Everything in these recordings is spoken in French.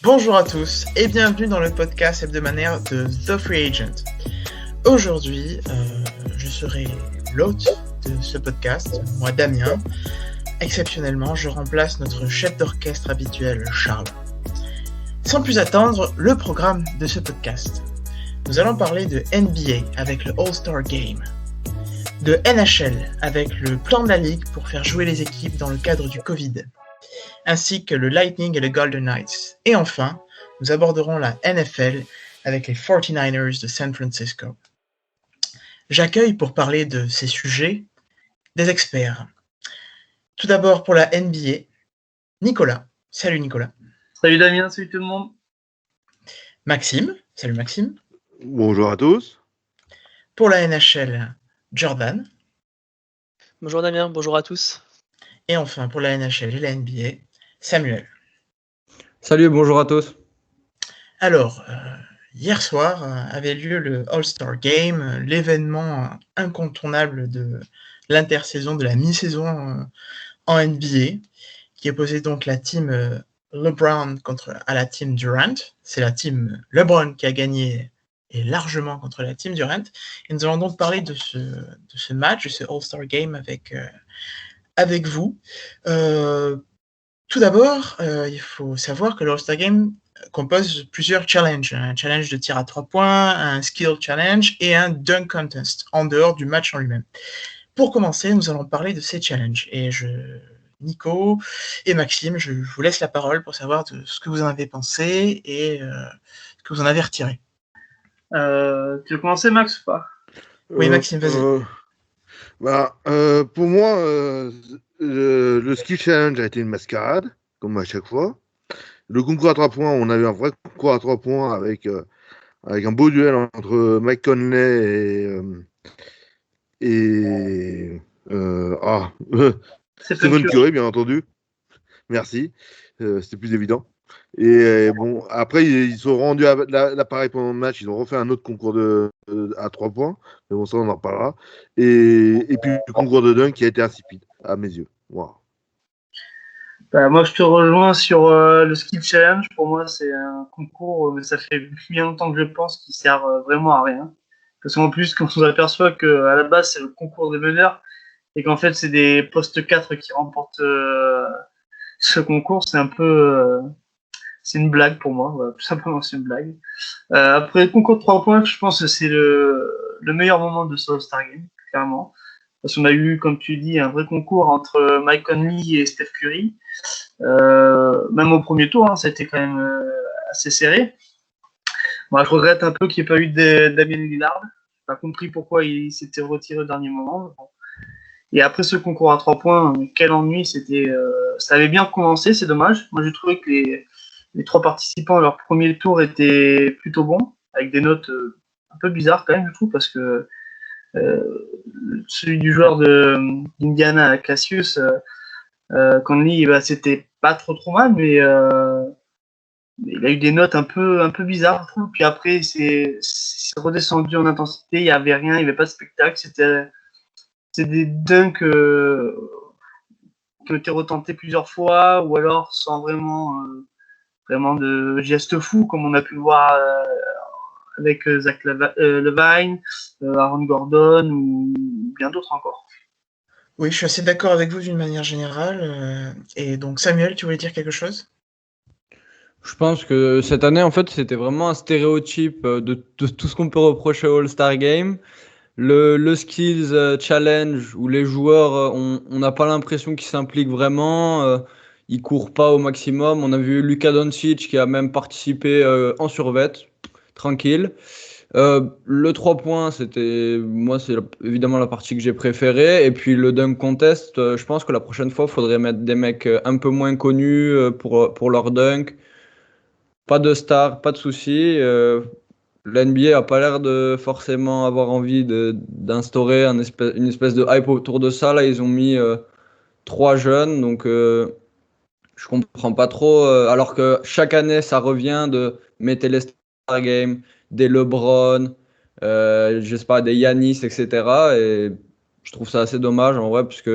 Bonjour à tous et bienvenue dans le podcast hebdomadaire de The Free Agent. Aujourd'hui, je serai l'hôte de ce podcast, moi Damien. Exceptionnellement, je remplace notre chef d'orchestre habituel, Charles. Sans plus attendre, le programme de ce podcast. Nous allons parler de NBA avec le All-Star Game, de NHL avec le plan de la ligue pour faire jouer les équipes dans le cadre du Covid, ainsi que le Lightning et le Golden Knights. Et enfin, nous aborderons la NFL avec les 49ers de San Francisco. J'accueille pour parler de ces sujets des experts. Tout d'abord pour la NBA, Nicolas. Salut Nicolas. Salut Damien, salut tout le monde. Maxime. Salut Maxime. Bonjour à tous. Pour la NHL, Jordan. Bonjour Damien, bonjour à tous. Et enfin pour la NHL et la NBA, Samuel. Salut, bonjour à tous. Alors, hier soir avait lieu le All-Star Game, l'événement incontournable de l'intersaison, de la mi-saison en NBA, qui opposait donc la team LeBron à la team Durant. C'est la team LeBron qui a gagné et largement contre la team Durant. Et nous allons donc parler de ce match, de ce All-Star Game avec vous. Tout d'abord, il faut savoir que le All-Star Game compose plusieurs challenges. Un challenge de tir à 3 points, un skill challenge et un dunk contest en dehors du match en lui-même. Pour commencer, nous allons parler de ces challenges. Et Nico et Maxime, je vous laisse la parole pour savoir de ce que vous en avez pensé et ce que vous en avez retiré. Tu veux commencer, Max, ou pas? Oui, Maxime, vas-y. Pour moi, le skill challenge a été une mascarade, comme à chaque fois. Le concours à 3 points, on a eu un vrai concours à 3 points avec un beau duel entre Mike Conley et Stephen Curry, bien entendu. Merci, c'était plus évident. Et bon, après, ils sont rendus à l'appareil pendant le match. Ils ont refait un autre concours à 3 points. Mais bon, ça, on en reparlera. Et puis, le concours de dunk qui a été insipide, à mes yeux. Wow. Moi, je te rejoins sur le skill challenge. Pour moi, c'est un concours, mais ça fait bien longtemps que je pense qu'il sert vraiment à rien. Parce qu'en plus, quand on s'aperçoit qu'à la base, c'est le concours des meneurs et qu'en fait, c'est des postes 4 qui remportent ce concours, c'est un peu... c'est une blague pour moi, voilà, tout simplement, c'est une blague. Après le concours de 3 points, je pense que c'est le meilleur moment de ce All-Star Game, clairement. Parce qu'on a eu, comme tu dis, un vrai concours entre Mike Conley et Steph Curry. Même au premier tour, ça a été quand même assez serré. Bon, je regrette un peu qu'il n'y ait pas eu Damien Lillard. Je n'ai pas compris pourquoi il s'était retiré au dernier moment. Bon. Et après ce concours à 3 points, quel ennui, ça avait bien commencé, c'est dommage. Moi, j'ai trouvé que les 3 participants, leur premier tour était plutôt bon, avec des notes un peu bizarres quand même, je trouve, parce que celui du joueur d'Indiana, Cassius, Conley, c'était pas trop mal, mais il a eu des notes un peu bizarres, je trouve. Puis après, c'est redescendu en intensité, il n'y avait rien, il n'y avait pas de spectacle, c'est des dunks qui ont été retentés plusieurs fois, ou alors sans vraiment de gestes fous, comme on a pu le voir avec Zach Levine, Aaron Gordon ou bien d'autres encore. Oui, je suis assez d'accord avec vous d'une manière générale. Et donc, Samuel, tu voulais dire quelque chose ? Je pense que cette année, en fait, c'était vraiment un stéréotype de tout ce qu'on peut reprocher au All-Star Game. Le Skills Challenge, où les joueurs, on n'a pas l'impression qu'ils s'impliquent vraiment, ils courent pas au maximum. On a vu Luka Doncic qui a même participé en survêt, tranquille. Le 3 points, c'est évidemment la partie que j'ai préférée. Et puis le dunk contest, je pense que la prochaine fois, il faudrait mettre des mecs un peu moins connus pour leur dunk. Pas de stars, pas de soucis. L'NBA a pas l'air de forcément avoir envie d'instaurer une espèce de hype autour de ça. Là, ils ont mis 3 jeunes. Donc, je Je comprends pas trop. Alors que chaque année, ça revient de mettez les Star Games, des LeBron, je sais pas, des Giannis, etc. Et je trouve ça assez dommage en vrai, puisque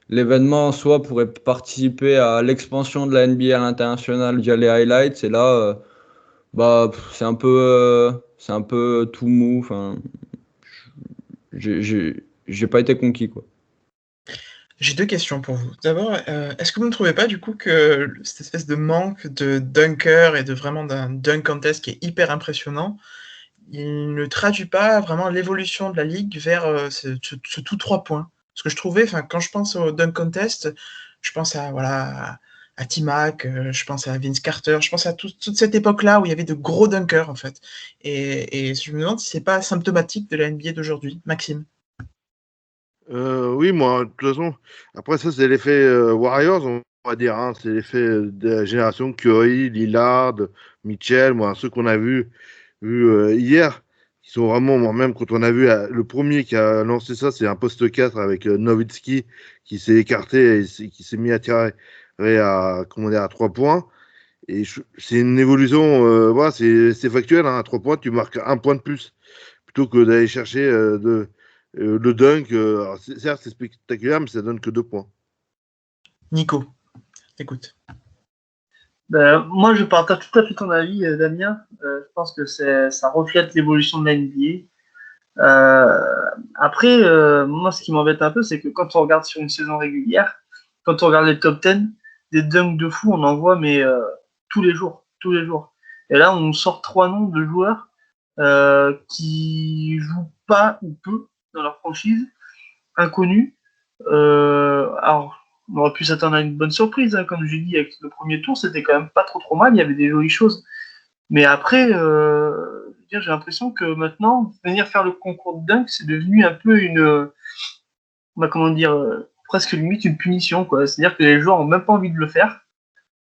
l'événement en soi pourrait participer à l'expansion de la NBA à l'international via les highlights. Et là, c'est un peu tout mou. Enfin, j'ai pas été conquis, quoi. J'ai deux questions pour vous. D'abord, est-ce que vous ne trouvez pas du coup que cette espèce de manque de dunker et de vraiment d'un dunk contest qui est hyper impressionnant, il ne traduit pas vraiment l'évolution de la ligue vers ce tout 3 points? Parce que je trouvais, enfin, quand je pense au dunk contest, je pense à voilà à T-Mac, je pense à Vince Carter, je pense à toute cette époque-là où il y avait de gros dunkers en fait. Et je me demande si c'est pas symptomatique de la NBA d'aujourd'hui, Maxime. Oui, moi, de toute façon, après ça, c'est l'effet Warriors, on va dire. Hein. C'est l'effet de la génération Curry, Lillard, Mitchell, moi, ceux qu'on a vus hier, qui sont vraiment, moi, même quand on a vu le premier qui a lancé ça, c'est un poste 4 avec Nowitzki qui s'est écarté et qui s'est mis à tirer comment dire, à 3 points. Et c'est une évolution, voilà, c'est factuel. Hein, à 3 points, tu marques un point de plus plutôt que d'aller chercher le dunk. Alors, certes, c'est spectaculaire, mais ça donne que 2 points. Nico, écoute. Moi, je partage tout à fait ton avis, Damien. Je pense que ça reflète l'évolution de la NBA. Après, moi, ce qui m'embête un peu, c'est que quand on regarde sur une saison régulière, quand on regarde les top 10, des dunks de fou, on en voit, mais tous les jours, tous les jours. Et là, on sort 3 noms de joueurs qui jouent pas ou peu dans leur franchise, inconnus. Alors, on aurait pu s'attendre à une bonne surprise, hein, comme j'ai dit, avec le premier tour, c'était quand même pas trop mal, il y avait des jolies choses. Mais après, j'ai l'impression que maintenant, venir faire le concours de dunk, c'est devenu un peu comment dire, presque limite une punition, quoi. C'est-à-dire que les joueurs ont même pas envie de le faire.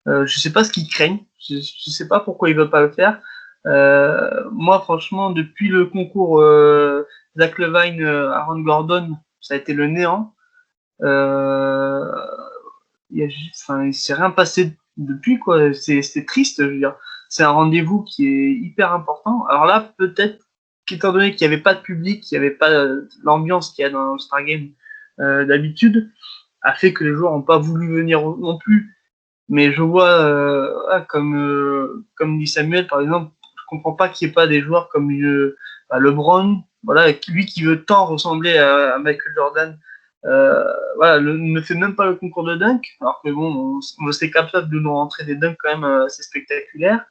Je sais pas ce qu'ils craignent, je sais pas pourquoi ils veulent pas le faire. Moi, franchement, depuis le concours Zach Levine, Aaron Gordon, ça a été le néant. Il s'est rien passé depuis, quoi. C'est triste, je veux dire. C'est un rendez-vous qui est hyper important. Alors là, peut-être qu'étant donné qu'il n'y avait pas de public, qu'il n'y avait pas l'ambiance qu'il y a dans le Star Game d'habitude, a fait que les joueurs n'ont pas voulu venir non plus. Mais je vois, comme dit Samuel, par exemple, je comprends pas qu'il n'y ait pas des joueurs comme LeBron, voilà, lui qui veut tant ressembler à Michael Jordan, voilà, ne fait même pas le concours de dunk, alors que bon, on c'est capable de nous rentrer des dunks quand même assez spectaculaires.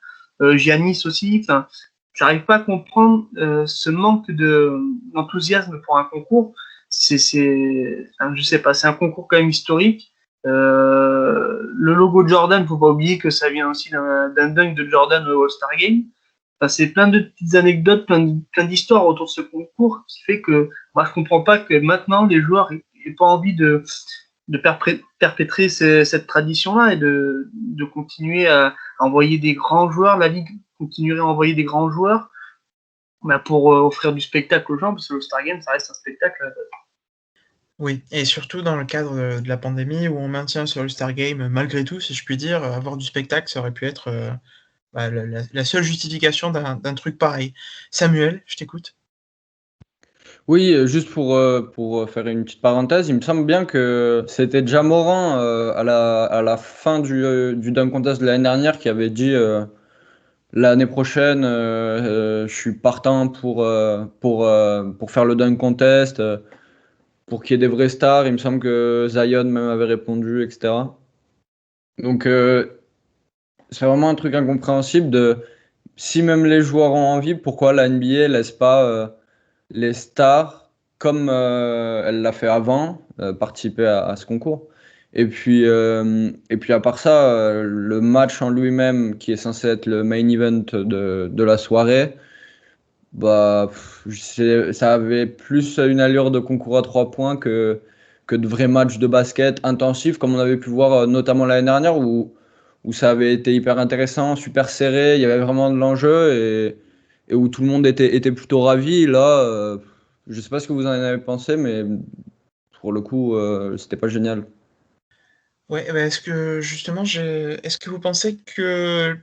Giannis aussi, enfin, j'arrive pas à comprendre ce manque d'enthousiasme pour un concours. Enfin, je sais pas, c'est un concours quand même historique. Le logo de Jordan, faut pas oublier que ça vient aussi d'un dunk de Jordan au All-Star Game. Enfin, c'est plein de petites anecdotes, plein d'histoires autour de ce concours qui fait que moi je comprends pas que maintenant les joueurs aient pas envie de perpétrer cette tradition-là et de continuer à envoyer des grands joueurs. La Ligue continuerait à envoyer des grands joueurs pour offrir du spectacle aux gens, parce que le Star Game, ça reste un spectacle. Oui, et surtout dans le cadre de la pandémie où on maintient sur le Star Game, malgré tout, si je puis dire, avoir du spectacle, ça aurait pu être la seule justification d'un truc pareil. Samuel, je t'écoute. Oui, juste pour faire une petite parenthèse, il me semble bien que c'était Ja Morant à la fin du Dunk Contest de l'année dernière qui avait dit l'année prochaine, je suis partant pour faire le Dunk Contest, pour qu'il y ait des vrais stars. Il me semble que Zion même avait répondu, etc. Donc, c'est vraiment un truc incompréhensible de si même les joueurs ont envie, pourquoi la NBA laisse pas les stars, comme elle l'a fait avant, participer à ce concours. Et puis à part ça, le match en lui-même, qui est censé être le main event de la soirée, ça avait plus une allure de concours à 3 points que de vrais matchs de basket intensifs, comme on avait pu voir notamment l'année dernière, où ça avait été hyper intéressant, super serré, il y avait vraiment de l'enjeu et où tout le monde était plutôt ravi. Là, je sais pas ce que vous en avez pensé, mais pour le coup, c'était pas génial. Ouais, bah, est-ce que justement, est-ce que vous pensez que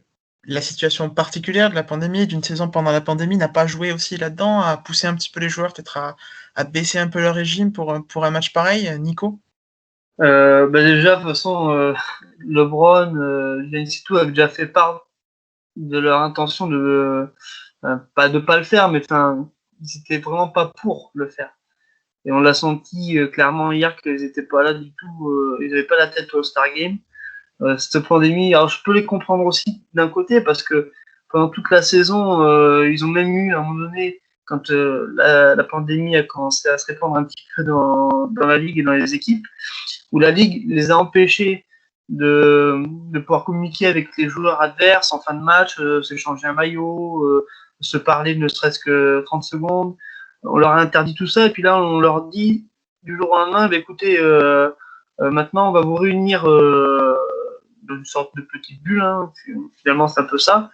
la situation particulière de la pandémie, d'une saison pendant la pandémie, n'a pas joué aussi là-dedans, à pousser un petit peu les joueurs peut-être à baisser un peu leur régime pour un match pareil, Nico? Déjà, de toute façon, LeBron, Giannis et tout avaient déjà fait part de leur intention de pas le faire, mais enfin, ils étaient vraiment pas pour le faire. Et on l'a senti clairement hier qu'ils étaient pas là du tout, ils avaient pas la tête au All-Star Game. Cette pandémie, alors je peux les comprendre aussi d'un côté parce que pendant toute la saison, ils ont même eu à un moment donné, quand la pandémie a commencé à se répandre un petit peu dans la ligue et dans les équipes, où la ligue les a empêchés de pouvoir communiquer avec les joueurs adverses en fin de match, s'échanger un maillot, se parler ne serait-ce que 30 secondes. On leur a interdit tout ça et puis là on leur dit du jour au lendemain, bah, écoutez, maintenant on va vous réunir dans une sorte de petite bulle, hein. Finalement c'est un peu ça,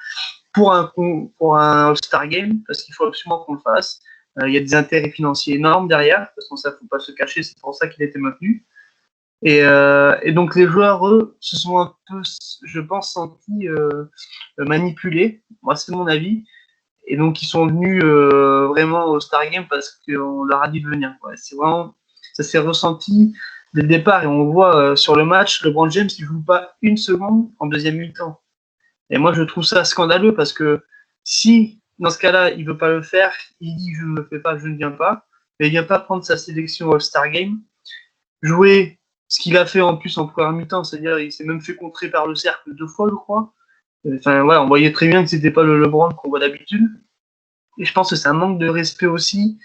pour un All-Star Game, parce qu'il faut absolument qu'on le fasse. Il y a des intérêts financiers énormes derrière, parce qu'on ne faut pas se cacher, c'est pour ça qu'il a été maintenu. Et donc les joueurs, eux, se sont un peu, je pense, sentis manipulés. Moi, c'est mon avis. Et donc ils sont venus vraiment au Star Game parce qu'on leur a dit de venir, quoi. C'est vraiment, ça s'est ressenti dès le départ. Et on voit sur le match, LeBron James, il joue pas une seconde en deuxième mi-temps. Et moi, je trouve ça scandaleux parce que si, dans ce cas-là, il veut pas le faire, il dit je ne le fais pas, je ne viens pas, mais il vient pas prendre sa sélection All-Star Game, jouer ce qu'il a fait en plus en première mi-temps, c'est-à-dire il s'est même fait contrer par le cercle 2 fois, je crois. Enfin, voilà, on voyait très bien que c'était pas le LeBron qu'on voit d'habitude. Et je pense que c'est un manque de respect aussi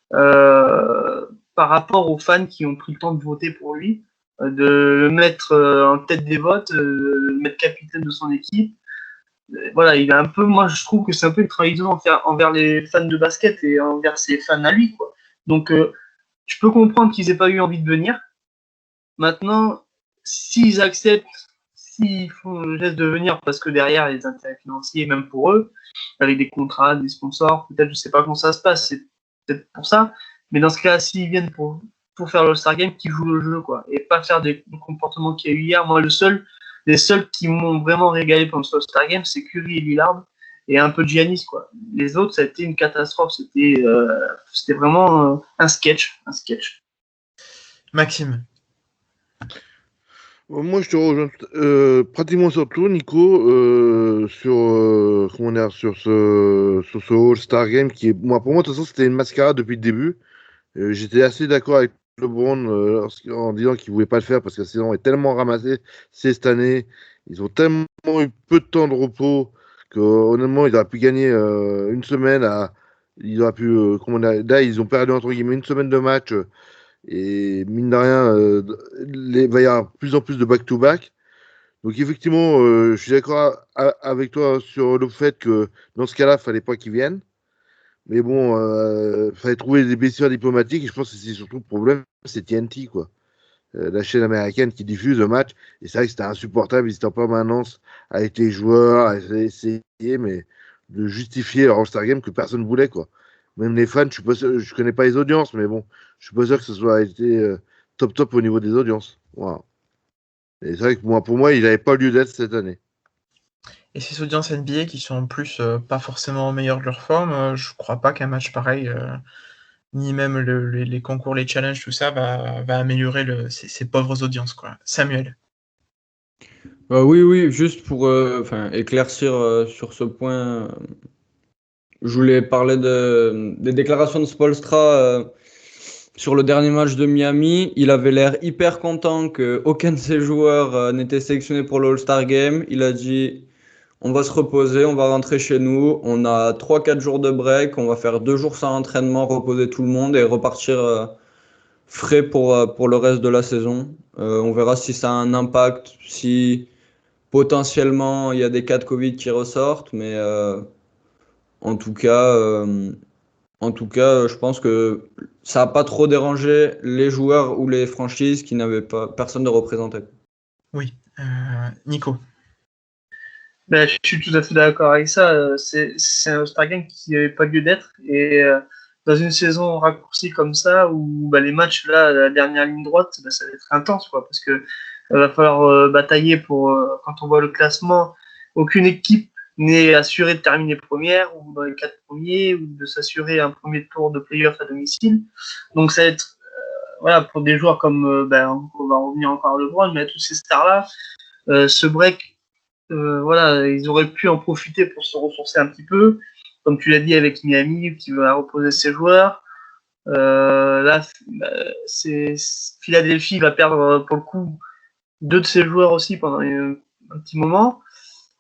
par rapport aux fans qui ont pris le temps de voter pour lui, de le mettre en tête des votes, de le mettre capitaine de son équipe. Voilà, il a un peu, moi je trouve que c'est un peu une trahison envers les fans de basket et envers ses fans à lui, quoi. Donc je peux comprendre qu'ils aient pas eu envie de venir. Maintenant, s'ils acceptent, s'ils font le geste de venir parce que derrière il y a des intérêts financiers, même pour eux, avec des contrats, des sponsors, peut-être, je sais pas comment ça se passe, c'est peut-être pour ça. Mais dans ce cas, s'ils viennent pour faire le All-Star Game, qu'ils jouent le jeu, quoi, et pas faire des comportements qu'il y a eu hier. Moi, les seuls qui m'ont vraiment régalé pendant ce All-Star Game, c'est Curry et Lillard et un peu de Giannis, quoi. Les autres, ça a été une catastrophe. C'était vraiment un sketch. Maxime? Moi, je te rejoins pratiquement sur tout, Nico, comment dire, sur ce All-Star Game qui est, moi, pour moi, de toute façon, c'était une mascarade depuis le début. J'étais assez d'accord avec LeBron en disant qu'il ne voulait pas le faire parce que la saison est tellement ramassée cette année. Ils ont tellement eu peu de temps de repos que honnêtement, ils auraient pu gagner une semaine. Ils auraient pu, comment dire, là, ils ont perdu entre guillemets une semaine de match. Et mine de rien, il va y avoir de plus en plus de back-to-back. Donc effectivement, je suis d'accord avec toi sur le fait que dans ce cas-là, il ne fallait pas qu'ils viennent. Mais bon, fallait trouver des blessures diplomatiques. Et je pense que c'est surtout le problème, c'est TNT, quoi. La chaîne américaine qui diffuse le match. Et c'est vrai que c'était insupportable. Ils étaient en permanence avec les joueurs, à essayer, mais de justifier leur All-Star Game que personne ne voulait, quoi. Même les fans, je connais pas les audiences, mais bon, je suis pas sûr que ce soit été top au niveau des audiences. Voilà. Et c'est vrai que pour moi, il n'avait pas lieu d'être cette année. Et ces audiences NBA qui sont en plus pas forcément au meilleur de leur forme, je crois pas qu'un match pareil, ni même les concours, les challenges, tout ça, va améliorer ces pauvres audiences, quoi. Samuel? Oui, juste pour éclaircir sur ce point, je voulais parler des déclarations de Spoelstra sur le dernier match de Miami. Il avait l'air hyper content qu'aucun de ses joueurs n'était sélectionné pour le All-Star Game. Il a dit on va se reposer, on va rentrer chez nous. On a 3-4 jours de break. On va faire 2 jours sans entraînement, reposer tout le monde et repartir frais pour le reste de la saison. On verra si ça a un impact, si potentiellement il y a des cas de Covid qui ressortent. Mais en tout cas, je pense que ça n'a pas trop dérangé les joueurs ou les franchises qui n'avaient pas personne de représenté. Oui. Nico? Ben, je suis tout à fait d'accord avec ça. C'est un All-Star Game qui n'avait pas lieu d'être. Et dans une saison raccourcie comme ça, où les matchs, là, la dernière ligne droite, ça va être intense, quoi. Parce que Il va falloir batailler pour, quand on voit le classement, aucune équipe n'est assurée de terminer première ou dans les 4 premiers ou de s'assurer un premier tour de play-off à domicile. Donc ça va être voilà, pour des joueurs comme on va revenir encore à LeBron, mais à tous ces stars-là, ce break, voilà, ils auraient pu en profiter pour se ressourcer un petit peu, comme tu l'as dit avec Miami qui va reposer ses joueurs. Là, Philadelphie va perdre pour le coup 2 de ses joueurs aussi pendant un petit moment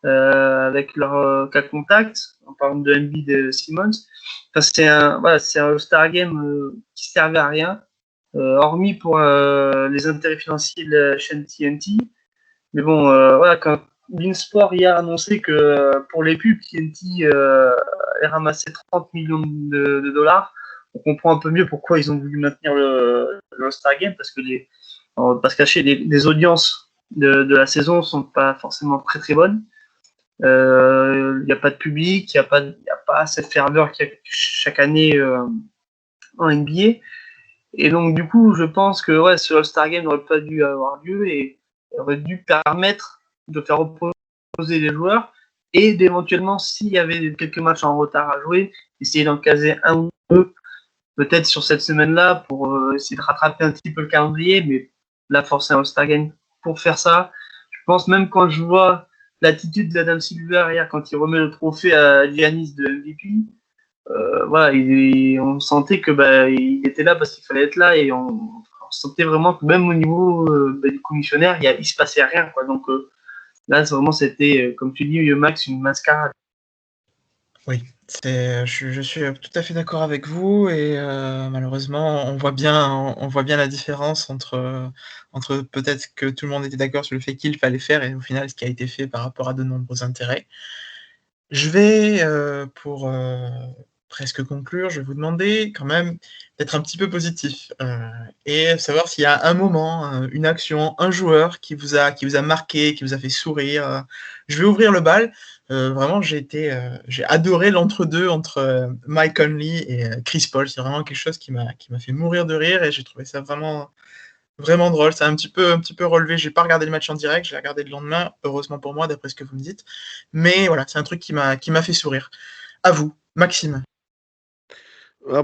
avec leur cas contact, en parlant de Embiid et Simmons. Enfin, c'est un All-Star Game qui servait à rien, hormis pour les intérêts financiers de la chaîne TNT. Mais bon, voilà, quand Beansport hier a annoncé que pour les pubs, TNT allait ramasser 30 millions de dollars, on comprend un peu mieux pourquoi ils ont voulu maintenir le All-Star Game, parce que on va pas se cacher, les audiences de la saison sont pas forcément très très bonnes. Il n'y a pas de public, il n'y a pas cette ferveur qu'il y a chaque année en NBA. Et donc, du coup, je pense que ouais, ce All-Star Game n'aurait pas dû avoir lieu et aurait dû permettre de faire reposer les joueurs et d'éventuellement, s'il y avait quelques matchs en retard à jouer, essayer d'en caser un ou deux, peut-être sur cette semaine-là, pour essayer de rattraper un petit peu le calendrier. Mais là, forcer un All-Star Game pour faire ça, je pense même quand je vois l'attitude d'Adam Silver hier quand il remet le trophée à Giannis de MVP, voilà, on sentait que il était là parce qu'il fallait être là et on sentait vraiment que même au niveau du commissionnaire, il se passait rien, quoi. Donc là, vraiment, c'était, comme tu dis, Max, une mascarade. Oui, je suis tout à fait d'accord avec vous et malheureusement, on voit bien la différence entre peut-être que tout le monde était d'accord sur le fait qu'il fallait faire et au final ce qui a été fait par rapport à de nombreux intérêts. Je vais, pour presque conclure, je vais vous demander quand même d'être un petit peu positif et savoir s'il y a un moment, une action, un joueur qui vous a marqué, qui vous a fait sourire. Je vais ouvrir le bal. Vraiment, j'ai adoré l'entre-deux entre Mike Conley et Chris Paul. C'est vraiment quelque chose qui m'a fait mourir de rire et j'ai trouvé ça vraiment, vraiment drôle. Ça a un petit peu relevé. J'ai pas regardé le match en direct, je l'ai regardé le lendemain, heureusement pour moi, d'après ce que vous me dites. Mais voilà, c'est un truc qui m'a fait sourire. À vous, Maxime.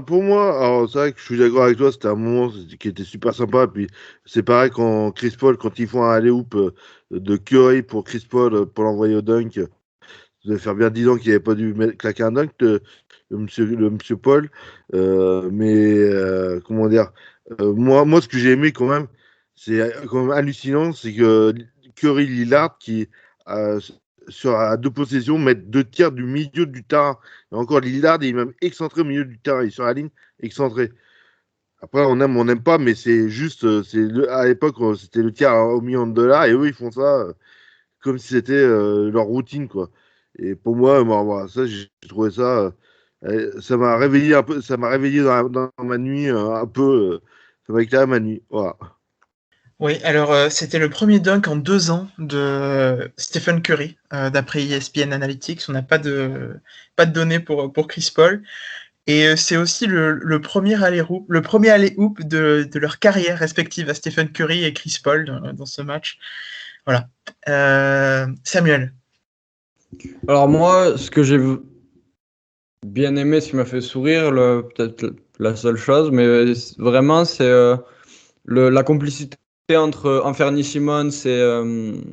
Pour moi, alors c'est vrai que je suis d'accord avec toi, c'était un moment qui était super sympa. Et puis c'est pareil quand Chris Paul, quand ils font un alley-oop de Curry pour Chris Paul pour l'envoyer au dunk, ça devait faire bien 10 ans qu'il n'avait pas dû claquer un dunk, le monsieur Paul. Comment dire, moi, ce que j'ai aimé quand même, c'est quand même hallucinant, c'est que Curry Lillard qui à 2 possessions mettent 2 tirs du milieu du terrain. Et encore Lillard, il est même excentré au milieu du terrain, il est sur la ligne excentré. Après, on n'aime pas, mais c'est juste, à l'époque, c'était le tir au million de dollars, et eux, ils font ça comme si c'était leur routine, quoi. Et pour moi, voilà, ça, j'ai trouvé ça, ça m'a réveillé un peu, ça m'a réveillé dans ma nuit un peu, ça m'a éclairé ma nuit, voilà. Oui, alors c'était le premier dunk en 2 ans de Stephen Curry, d'après ESPN Analytics. On n'a pas de données pour Chris Paul. Et c'est aussi le premier alley-oop de leur carrière respective à Stephen Curry et Chris Paul dans ce match. Voilà. Samuel. Alors moi, ce que j'ai bien aimé, ce qui m'a fait sourire, peut-être la seule chose, mais vraiment, c'est la complicité entre Anthony Simons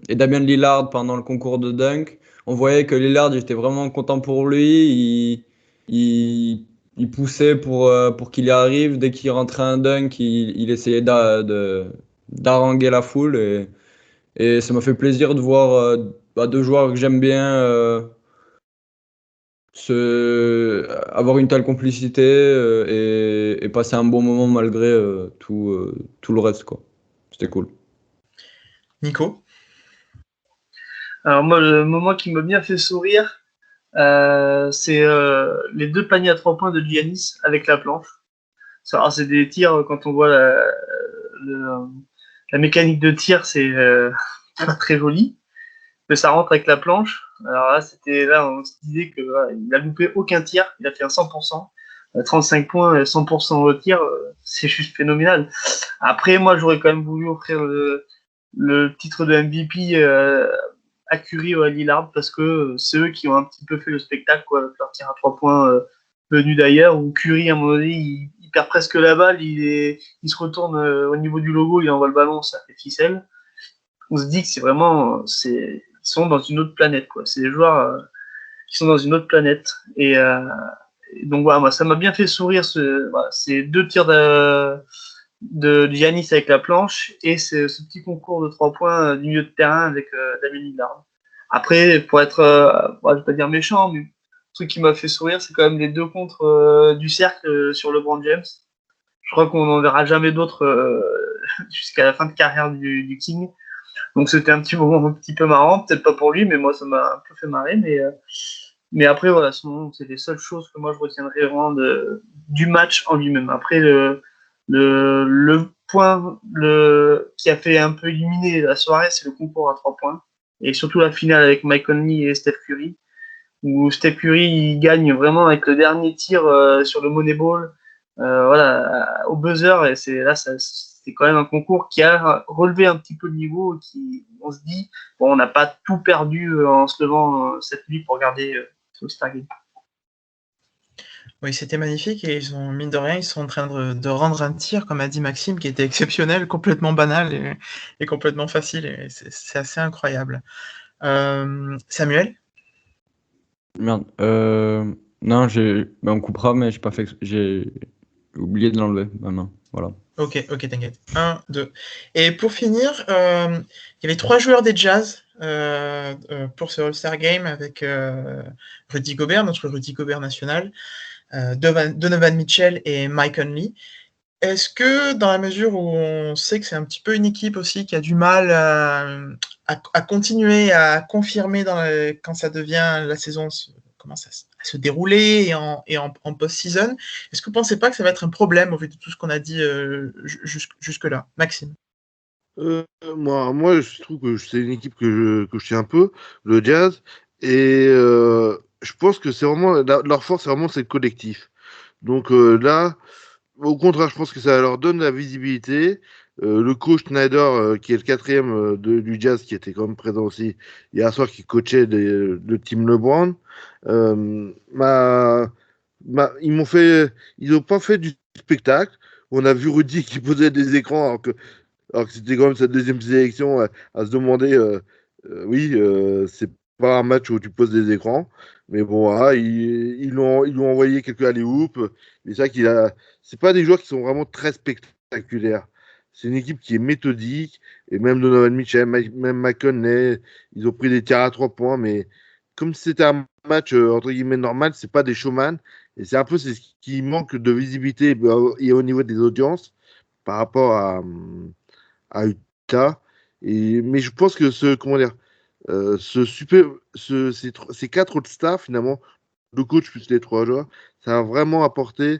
et Damian Lillard pendant le concours de dunk. On voyait que Lillard, il était vraiment content pour lui. Il poussait pour qu'il y arrive. Dès qu'il rentrait un dunk, il essayait d'haranguer la foule. Et ça m'a fait plaisir de voir 2 joueurs que j'aime bien avoir une telle complicité et passer un bon moment malgré tout le reste, quoi. C'était cool. Nico. Alors moi, le moment qui m'a bien fait sourire, c'est les 2 paniers à 3 points de Giannis avec la planche. Alors, c'est des tirs, quand on voit la mécanique de tir, c'est pas très joli, mais ça rentre avec la planche. Alors là, on se disait qu'il a loupé aucun tir, il a fait un 100%. 35 points, 100% au tir, c'est juste phénoménal. Après, moi, j'aurais quand même voulu offrir le titre de MVP à Curry ou à Lillard parce que c'est eux qui ont un petit peu fait le spectacle, quoi, avec leur tir à 3 points venu d'ailleurs, où Curry, à un moment donné, il perd presque la balle, il se retourne au niveau du logo, il envoie le ballon, ça fait ficelle. On se dit que c'est vraiment, ils sont dans une autre planète, quoi. C'est des joueurs qui sont dans une autre planète. Et donc voilà, moi, ça m'a bien fait sourire ces 2 tirs de Giannis avec la planche et ce petit concours de 3 points du milieu de terrain avec Damien Lillard. Après, pour être, je vais pas dire méchant, mais le truc qui m'a fait sourire, c'est quand même les 2 contres du cercle sur LeBron James. Je crois qu'on n'en verra jamais d'autres jusqu'à la fin de carrière du King. Donc c'était un petit moment un petit peu marrant, peut-être pas pour lui, mais moi ça m'a un peu fait marrer. Mais après, voilà, sinon, c'est les seules choses que moi je retiendrai vraiment du match en lui-même. Après, le point qui a fait un peu éliminer la soirée, c'est le concours à 3 points. Et surtout la finale avec Mike Conley et Steph Curry, où Steph Curry il gagne vraiment avec le dernier tir sur le Moneyball, voilà, au buzzer. Et c'est quand même un concours qui a relevé un petit peu le niveau. On se dit, bon, on n'a pas tout perdu en se levant cette nuit pour regarder le Star Game. Oui, c'était magnifique et mine de rien, ils sont en train de rendre un tir, comme a dit Maxime, qui était exceptionnel, complètement banal et complètement facile. Et c'est assez incroyable. Samuel? Merde. Non, on coupera, mais j'ai oublié de l'enlever, ma main. Voilà. Ok, t'inquiète. 1, 2. Et pour finir, il y avait 3 joueurs des Jazz pour ce All-Star Game avec Rudy Gobert, notre Rudy Gobert national, Donovan Mitchell et Mike Conley. Est-ce que, dans la mesure où on sait que c'est un petit peu une équipe aussi qui a du mal à continuer, à confirmer quand ça devient la saison commence à se dérouler et en post-season, est-ce que vous ne pensez pas que ça va être un problème au vu de tout ce qu'on a dit jusque-là? Maxime? Moi, je trouve que c'est une équipe que je tiens un peu, le Jazz, et je pense que c'est vraiment leur force, c'est vraiment c'est le collectif. Donc là, au contraire, je pense que ça leur donne la visibilité. Le coach Schneider, qui est le 4e du Jazz, qui était quand même présent aussi hier soir, qui coachait le team LeBron, ils n'ont pas fait du spectacle. On a vu Rudy qui posait des écrans alors que c'était quand même sa 2e sélection à se demander, oui, c'est pas un match où tu poses des écrans, mais bon, voilà, ils lui ont envoyé quelques alley-oops. Mais c'est vrai c'est pas des joueurs qui sont vraiment très spectaculaires. C'est une équipe qui est méthodique, et même Donovan Mitchell, même McConnell, ils ont pris des tirs à 3 points, mais comme si c'était un match entre guillemets normal, c'est pas des showman, et c'est ce qui manque de visibilité et au niveau des audiences par rapport à Utah. Mais je pense que comment dire, ces 4 autres stars, finalement, le coach plus les 3 joueurs, ça a vraiment apporté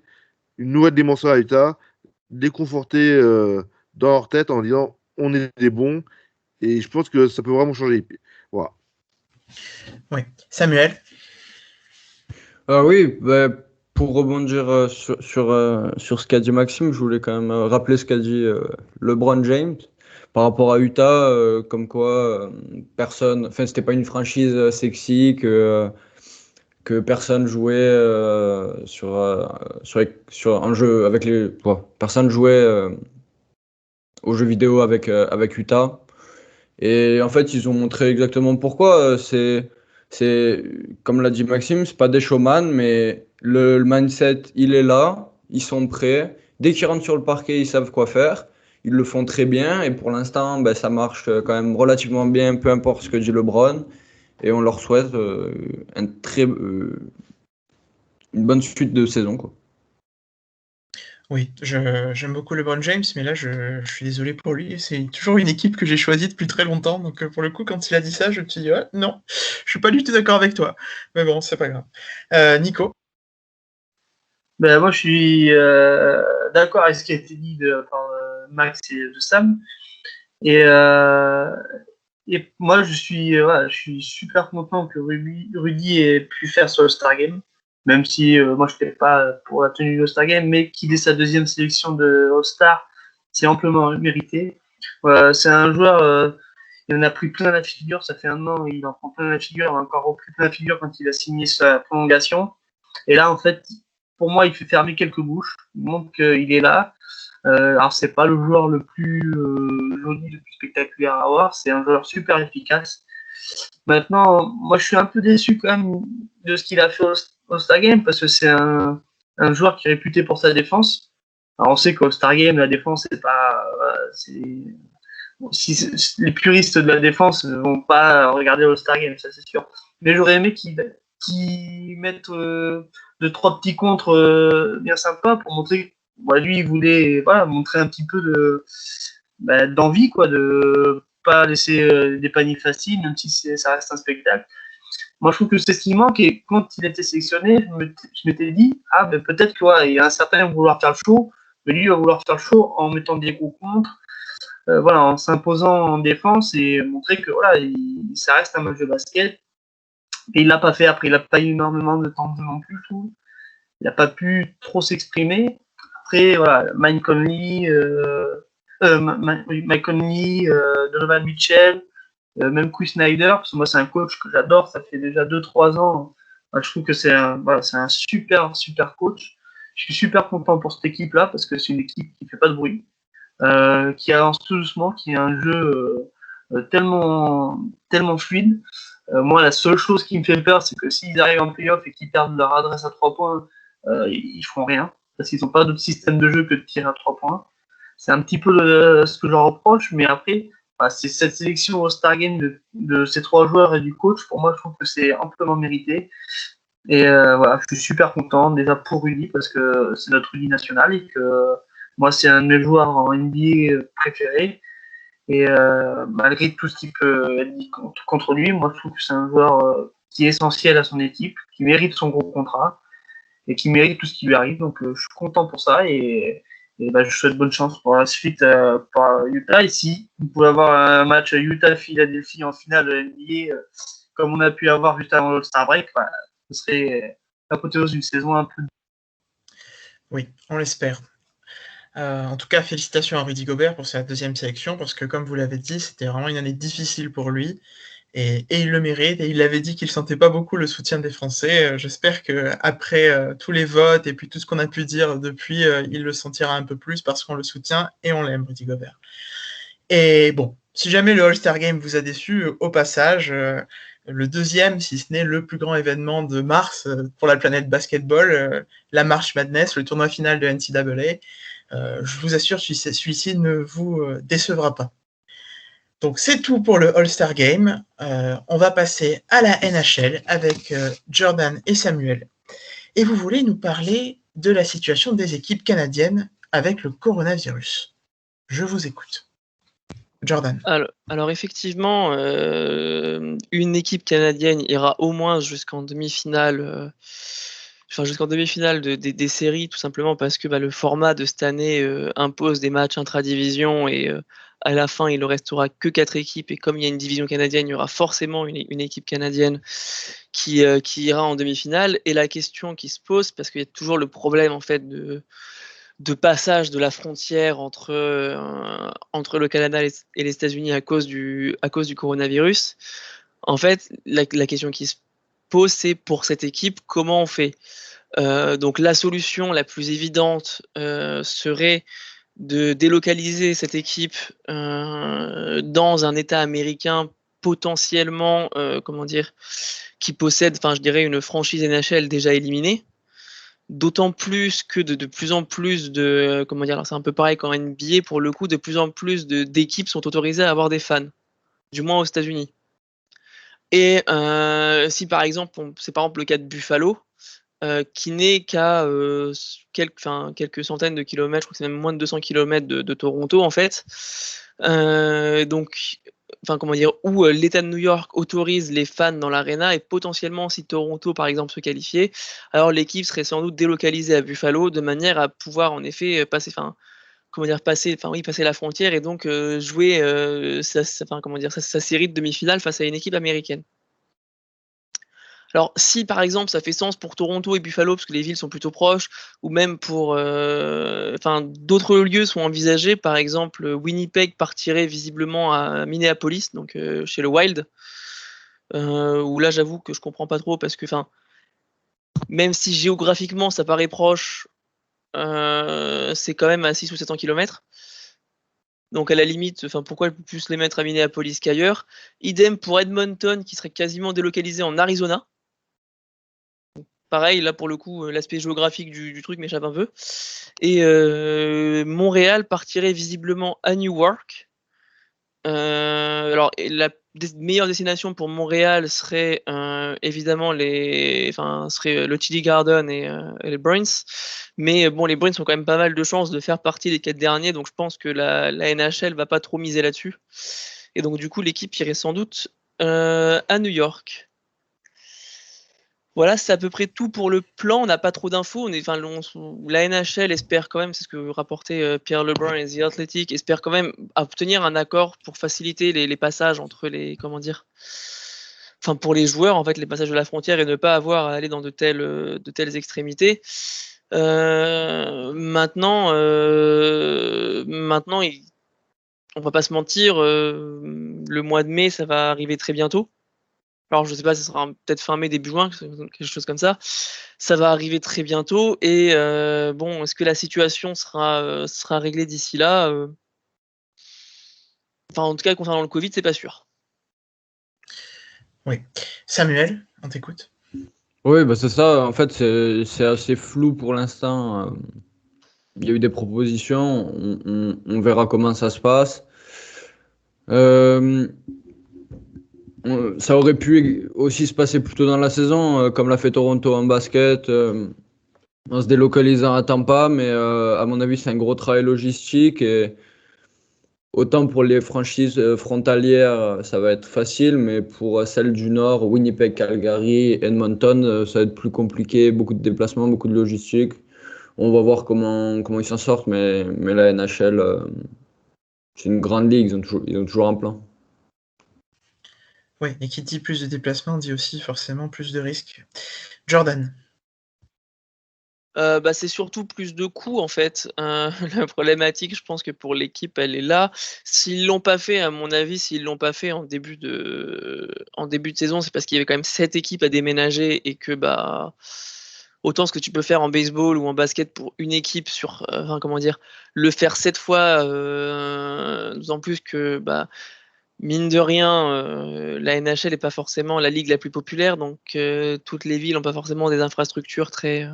une nouvelle dimension à Utah, déconforté dans leur tête en disant on est des bons, et je pense que ça peut vraiment changer. Voilà. Oui. Samuel? Oui, bah, pour rebondir sur ce qu'a dit Maxime, je voulais quand même rappeler ce qu'a dit LeBron James par rapport à Utah, comme quoi c'était pas une franchise sexy, que personne jouait sur un jeu avec personne jouait aux jeux vidéo avec Utah. Et en fait, ils ont montré exactement pourquoi. C'est comme l'a dit Maxime, c'est pas des showman, mais le mindset, il est là, ils sont prêts. Dès qu'ils rentrent sur le parquet, ils savent quoi faire. Ils le font très bien et pour l'instant, ben, ça marche quand même relativement bien, peu importe ce que dit LeBron. Et on leur souhaite une bonne suite de saison, quoi. Oui, j'aime beaucoup LeBron James, mais là, je suis désolé pour lui. C'est toujours une équipe que j'ai choisie depuis très longtemps. Donc, pour le coup, quand il a dit ça, je me suis dit, ouais, non, je suis pas du tout d'accord avec toi. Mais bon, c'est pas grave. Nico? Ben, moi, je suis d'accord avec ce qui a été dit par Max et de Sam. Et moi, je suis super content que Rudy ait pu faire sur le Star Game, même si moi, je n'étais pas pour la tenue du All-Star Game, mais qu'il ait sa 2e sélection de All-Star, c'est amplement mérité. C'est un joueur, il en a pris plein la figure, ça fait 1 an, il en prend plein la figure, il a encore repris plein la figure quand il a signé sa prolongation. Et là, en fait, pour moi, il fait fermer quelques bouches, il montre qu'il est là. Alors, c'est pas le joueur le plus joli, le plus spectaculaire à voir, c'est un joueur super efficace. Maintenant, moi, je suis un peu déçu quand même de ce qu'il a fait au Star Game, parce que c'est un joueur qui est réputé pour sa défense. Alors, on sait qu'au Star Game, la défense, c'est pas. Les puristes de la défense ne vont pas regarder le Star Game, ça c'est sûr. Mais j'aurais aimé qu'ils mettent 2-3 petits contres bien sympas pour montrer. Lui, il voulait montrer un petit peu d'envie, quoi, de pas laisser des paniers faciles, même si ça reste un spectacle. Moi, je trouve que c'est ce qui manque. Et quand il a été sélectionné, je m'étais dit, peut-être qu'il y a un certain qui va vouloir faire le show, mais lui, il va vouloir faire le show en mettant des gros contres, en s'imposant en défense et montrer que ça reste un match de basket. Et il l'a pas fait. Après, il n'a pas eu énormément de temps de jeu non plus, je trouve. Il n'a pas pu trop s'exprimer. Après, Mike Conley, Donovan Mitchell, même Chris Snyder, parce que moi c'est un coach que j'adore, ça fait déjà 2-3 ans. Je trouve que c'est un super, super coach. Je suis super content pour cette équipe-là, parce que c'est une équipe qui fait pas de bruit, qui avance tout doucement, qui a un jeu tellement, tellement fluide. Moi, la seule chose qui me fait peur, c'est que s'ils arrivent en playoff et qu'ils perdent leur adresse à 3 points, ils feront rien, parce qu'ils n'ont pas d'autre système de jeu que de tirer à 3 points. C'est un petit peu ce que je leur reproche, mais après, c'est cette sélection au Star Game de ces 3 joueurs et du coach, pour moi, je trouve que c'est amplement mérité. Et je suis super content, déjà pour Rudy, parce que c'est notre Rudy national et que moi, c'est un de mes joueurs en NBA préférés. Et malgré tout ce qui peut être dit contre lui, moi, je trouve que c'est un joueur qui est essentiel à son équipe, qui mérite son gros contrat et qui mérite tout ce qui lui arrive. Donc, je suis content pour ça et je souhaite bonne chance pour la suite pour Utah. Et si vous pouvez avoir un match Utah-Philadelphie en finale de NBA, comme on a pu avoir juste avant l'All-Star Break, ce serait l'apothéose d'une saison un peu. Oui, on l'espère. En tout cas, félicitations à Rudy Gobert pour sa 2e sélection, parce que comme vous l'avez dit, c'était vraiment une année difficile pour lui. Et il le mérite, et il avait dit qu'il sentait pas beaucoup le soutien des Français. J'espère qu'après tous les votes et puis tout ce qu'on a pu dire depuis, il le sentira un peu plus parce qu'on le soutient et on l'aime, Rudy Gobert. Et bon, si jamais le All-Star Game vous a déçu, au passage, le 2e, si ce n'est le plus grand événement de mars pour la planète basketball, la March Madness, le tournoi final de NCAA, je vous assure, celui-ci ne vous décevra pas. Donc c'est tout pour le All-Star Game. On va passer à la NHL avec Jordan et Samuel. Et vous voulez nous parler de la situation des équipes canadiennes avec le coronavirus. Je vous écoute. Jordan. Alors effectivement, une équipe canadienne ira au moins jusqu'en demi-finale. Jusqu'en demi-finale des séries, tout simplement parce que le format de cette année impose des matchs intra-division et à la fin, il ne restera que 4 équipes. Et comme il y a une division canadienne, il y aura forcément une équipe canadienne qui ira en demi-finale. Et la question qui se pose, parce qu'il y a toujours le problème en fait de passage de la frontière entre le Canada et les États-Unis à cause du coronavirus. En fait, la question qui se pose, c'est pour cette équipe, comment on fait ? Donc la solution la plus évidente serait de délocaliser cette équipe dans un État américain potentiellement, qui possède, je dirais, une franchise NHL déjà éliminée. D'autant plus que de plus en plus de, alors c'est un peu pareil qu'en NBA, pour le coup, de plus en plus d'équipes sont autorisées à avoir des fans, du moins aux États-Unis. Et si par exemple, c'est par exemple le cas de Buffalo, qui n'est qu'à quelques centaines de kilomètres, je crois que c'est même moins de 200 kilomètres de Toronto en fait. Où l'État de New York autorise les fans dans l'aréna et potentiellement si Toronto par exemple se qualifiait, alors l'équipe serait sans doute délocalisée à Buffalo de manière à pouvoir en effet passer la frontière et donc jouer sa série de demi-finale face à une équipe américaine. Alors, si par exemple ça fait sens pour Toronto et Buffalo, parce que les villes sont plutôt proches, ou même pour. D'autres lieux sont envisagés, par exemple Winnipeg partirait visiblement à Minneapolis, donc chez le Wild, où là j'avoue que je comprends pas trop, parce que même si géographiquement ça paraît proche, c'est quand même à 6 ou 700 km. Donc à la limite, pourquoi plus les mettre à Minneapolis qu'ailleurs? Idem pour Edmonton, qui serait quasiment délocalisé en Arizona. Pareil, là pour le coup, l'aspect géographique du truc m'échappe un peu. Et Montréal partirait visiblement à Newark. Alors la meilleure destination pour Montréal serait évidemment serait le TD Garden et les Bruins. Mais bon, les Bruins ont quand même pas mal de chances de faire partie des 4 derniers, donc je pense que la NHL va pas trop miser là-dessus. Et donc du coup, l'équipe irait sans doute à New York. Voilà, c'est à peu près tout pour le plan. On n'a pas trop d'infos. La NHL espère quand même, c'est ce que rapportait Pierre Lebrun et The Athletic, espère quand même obtenir un accord pour faciliter les passages entre les, pour les joueurs, en fait, les passages de la frontière, et ne pas avoir à aller dans de telles extrémités. Maintenant, on va pas se mentir, le mois de mai, ça va arriver très bientôt. Alors je sais pas, ça sera peut-être fin mai, début juin, quelque chose comme ça. Ça va arriver très bientôt, et est-ce que la situation sera réglée d'ici là? En tout cas, concernant le Covid, c'est pas sûr. Oui. Samuel, on t'écoute. Oui, c'est ça. En fait, c'est assez flou pour l'instant. Il y a eu des propositions. On verra comment ça se passe. Ça aurait pu aussi se passer plus tôt dans la saison, comme l'a fait Toronto en basket, en se délocalisant à Tampa. Mais à mon avis, c'est un gros travail logistique. Et autant pour les franchises frontalières, ça va être facile. Mais pour celles du Nord, Winnipeg, Calgary, Edmonton, ça va être plus compliqué. Beaucoup de déplacements, beaucoup de logistique. On va voir comment ils s'en sortent. Mais la NHL, c'est une grande ligue. Ils ont toujours un plan. Oui, et qui dit plus de déplacements dit aussi forcément plus de risques. Jordan. C'est surtout plus de coûts, en fait. La problématique, je pense que pour l'équipe, elle est là. S'ils l'ont pas fait, à mon avis, en début de saison, c'est parce qu'il y avait quand même 7 équipes à déménager, et que autant ce que tu peux faire en baseball ou en basket pour une équipe sur, le faire 7 fois, d'autant plus que mine de rien, la NHL n'est pas forcément la ligue la plus populaire, donc toutes les villes n'ont pas forcément des infrastructures très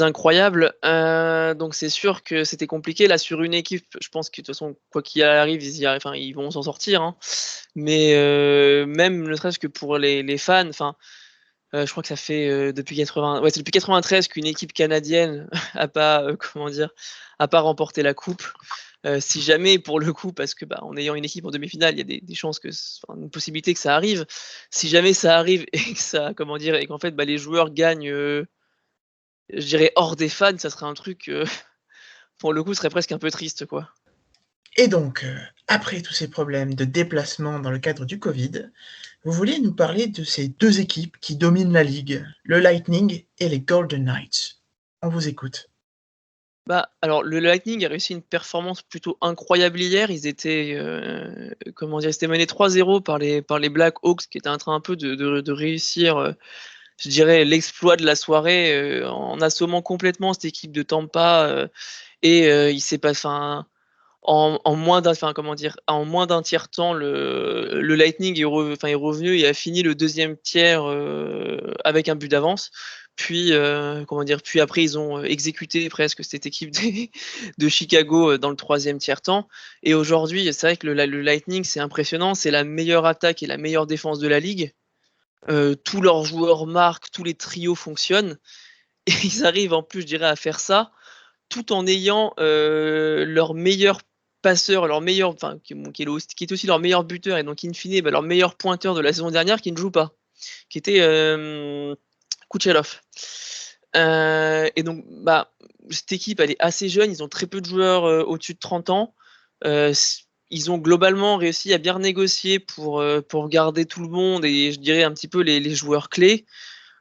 incroyables. Donc c'est sûr que c'était compliqué. Là, sur une équipe, je pense que de toute façon, quoi qu'il arrive, ils vont s'en sortir, hein. Mais même ne serait-ce que pour les fans, je crois que ça fait depuis 93 qu'une équipe canadienne a pas remporté la coupe. Si jamais, pour le coup, parce que en ayant une équipe en demi-finale, il y a des chances une possibilité que ça arrive. Si jamais ça arrive et que et qu'en fait les joueurs gagnent, je dirais hors des fans, ça serait un truc, pour le coup, serait presque un peu triste, quoi. Et donc, après tous ces problèmes de déplacement dans le cadre du Covid, vous vouliez nous parler de ces 2 équipes qui dominent la ligue, le Lightning et les Golden Knights. On vous écoute. Alors le Lightning a réussi une performance plutôt incroyable hier. Ils étaient, ils étaient menés 3-0 par les Blackhawks, qui étaient en train un peu de réussir, je dirais, l'exploit de la soirée, en assommant complètement cette équipe de Tampa, et il s'est passé en moins d'un tiers temps, le Lightning est revenu et a fini le deuxième tiers avec un but d'avance. Puis après ils ont exécuté presque cette équipe de Chicago dans le troisième tiers temps. Et aujourd'hui, c'est vrai que le Lightning, c'est impressionnant, c'est la meilleure attaque et la meilleure défense de la ligue. Tous leurs joueurs marquent, tous les trios fonctionnent, et ils arrivent en plus, je dirais, à faire ça tout en ayant leur meilleur passeur, qui est aussi leur meilleur buteur, et donc in fine leur meilleur pointeur de la saison dernière, qui ne joue pas, qui était Kucherov. Et donc cette équipe, elle est assez jeune, ils ont très peu de joueurs au-dessus de 30 ans. ils ont globalement réussi à bien négocier pour garder tout le monde et je dirais un petit peu les joueurs clés.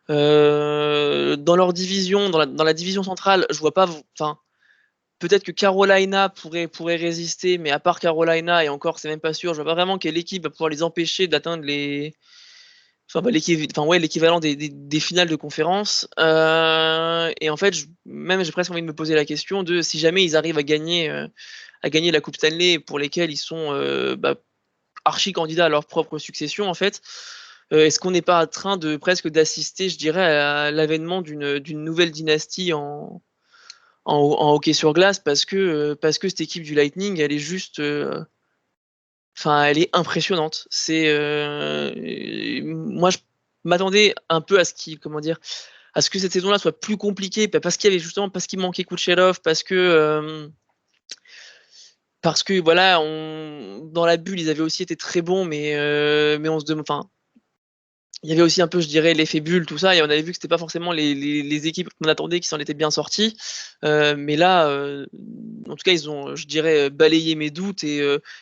Dans leur division, dans la division centrale, je vois pas. Enfin, peut-être que Carolina pourrait résister, mais à part Carolina, et encore, c'est même pas sûr, je vois pas vraiment quelle équipe va pouvoir les empêcher d'atteindre l'équivalent des finales de conférence. Et en fait, même j'ai presque envie de me poser la question de si jamais ils arrivent à gagner la Coupe Stanley pour lesquels ils sont archi candidats à leur propre succession, en fait. Est-ce qu'on n'est pas en train de presque d'assister, je dirais, à l'avènement d'une nouvelle dynastie en hockey sur glace parce que cette équipe du Lightning, elle est juste, elle est impressionnante. Moi, je m'attendais un peu à ce que cette saison-là soit plus compliquée, parce qu'il manquait Kucherov, parce que voilà, dans la bulle, ils avaient aussi été très bons, mais on se demande, il y avait aussi un peu, je dirais, l'effet bulle, tout ça, et on avait vu que c'était pas forcément les équipes qu'on attendait qui s'en étaient bien sorties. Mais là, en tout cas, ils ont, je dirais, balayé mes doutes et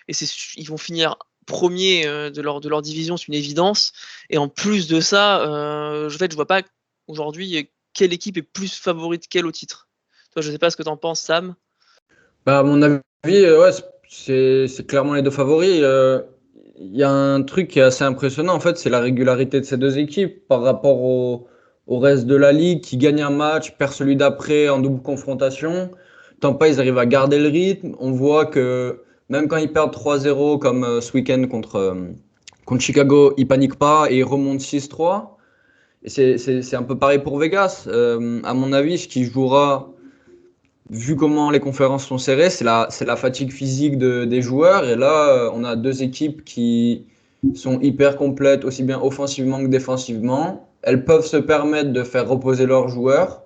ils vont finir premiers de leur division, c'est une évidence. Et en plus de ça, je vois pas aujourd'hui quelle équipe est plus favorite qu'elle au titre. Toi, je sais pas ce que t'en penses, Sam. Bah, à mon avis, ouais, c'est clairement les deux favoris. Il y a un truc qui est assez impressionnant, en fait, c'est la régularité de ces deux équipes par rapport au reste de la ligue qui gagne un match, perd celui d'après en double confrontation. Tampa, ils arrivent à garder le rythme. On voit que même quand ils perdent 3-0, comme ce week-end contre Chicago, ils paniquent pas et ils remontent 6-3. Et c'est un peu pareil pour Vegas. À mon avis, ce qui jouera, vu comment les conférences sont serrées, c'est la fatigue physique des joueurs. Et là, on a deux équipes qui sont hyper complètes, aussi bien offensivement que défensivement. Elles peuvent se permettre de faire reposer leurs joueurs.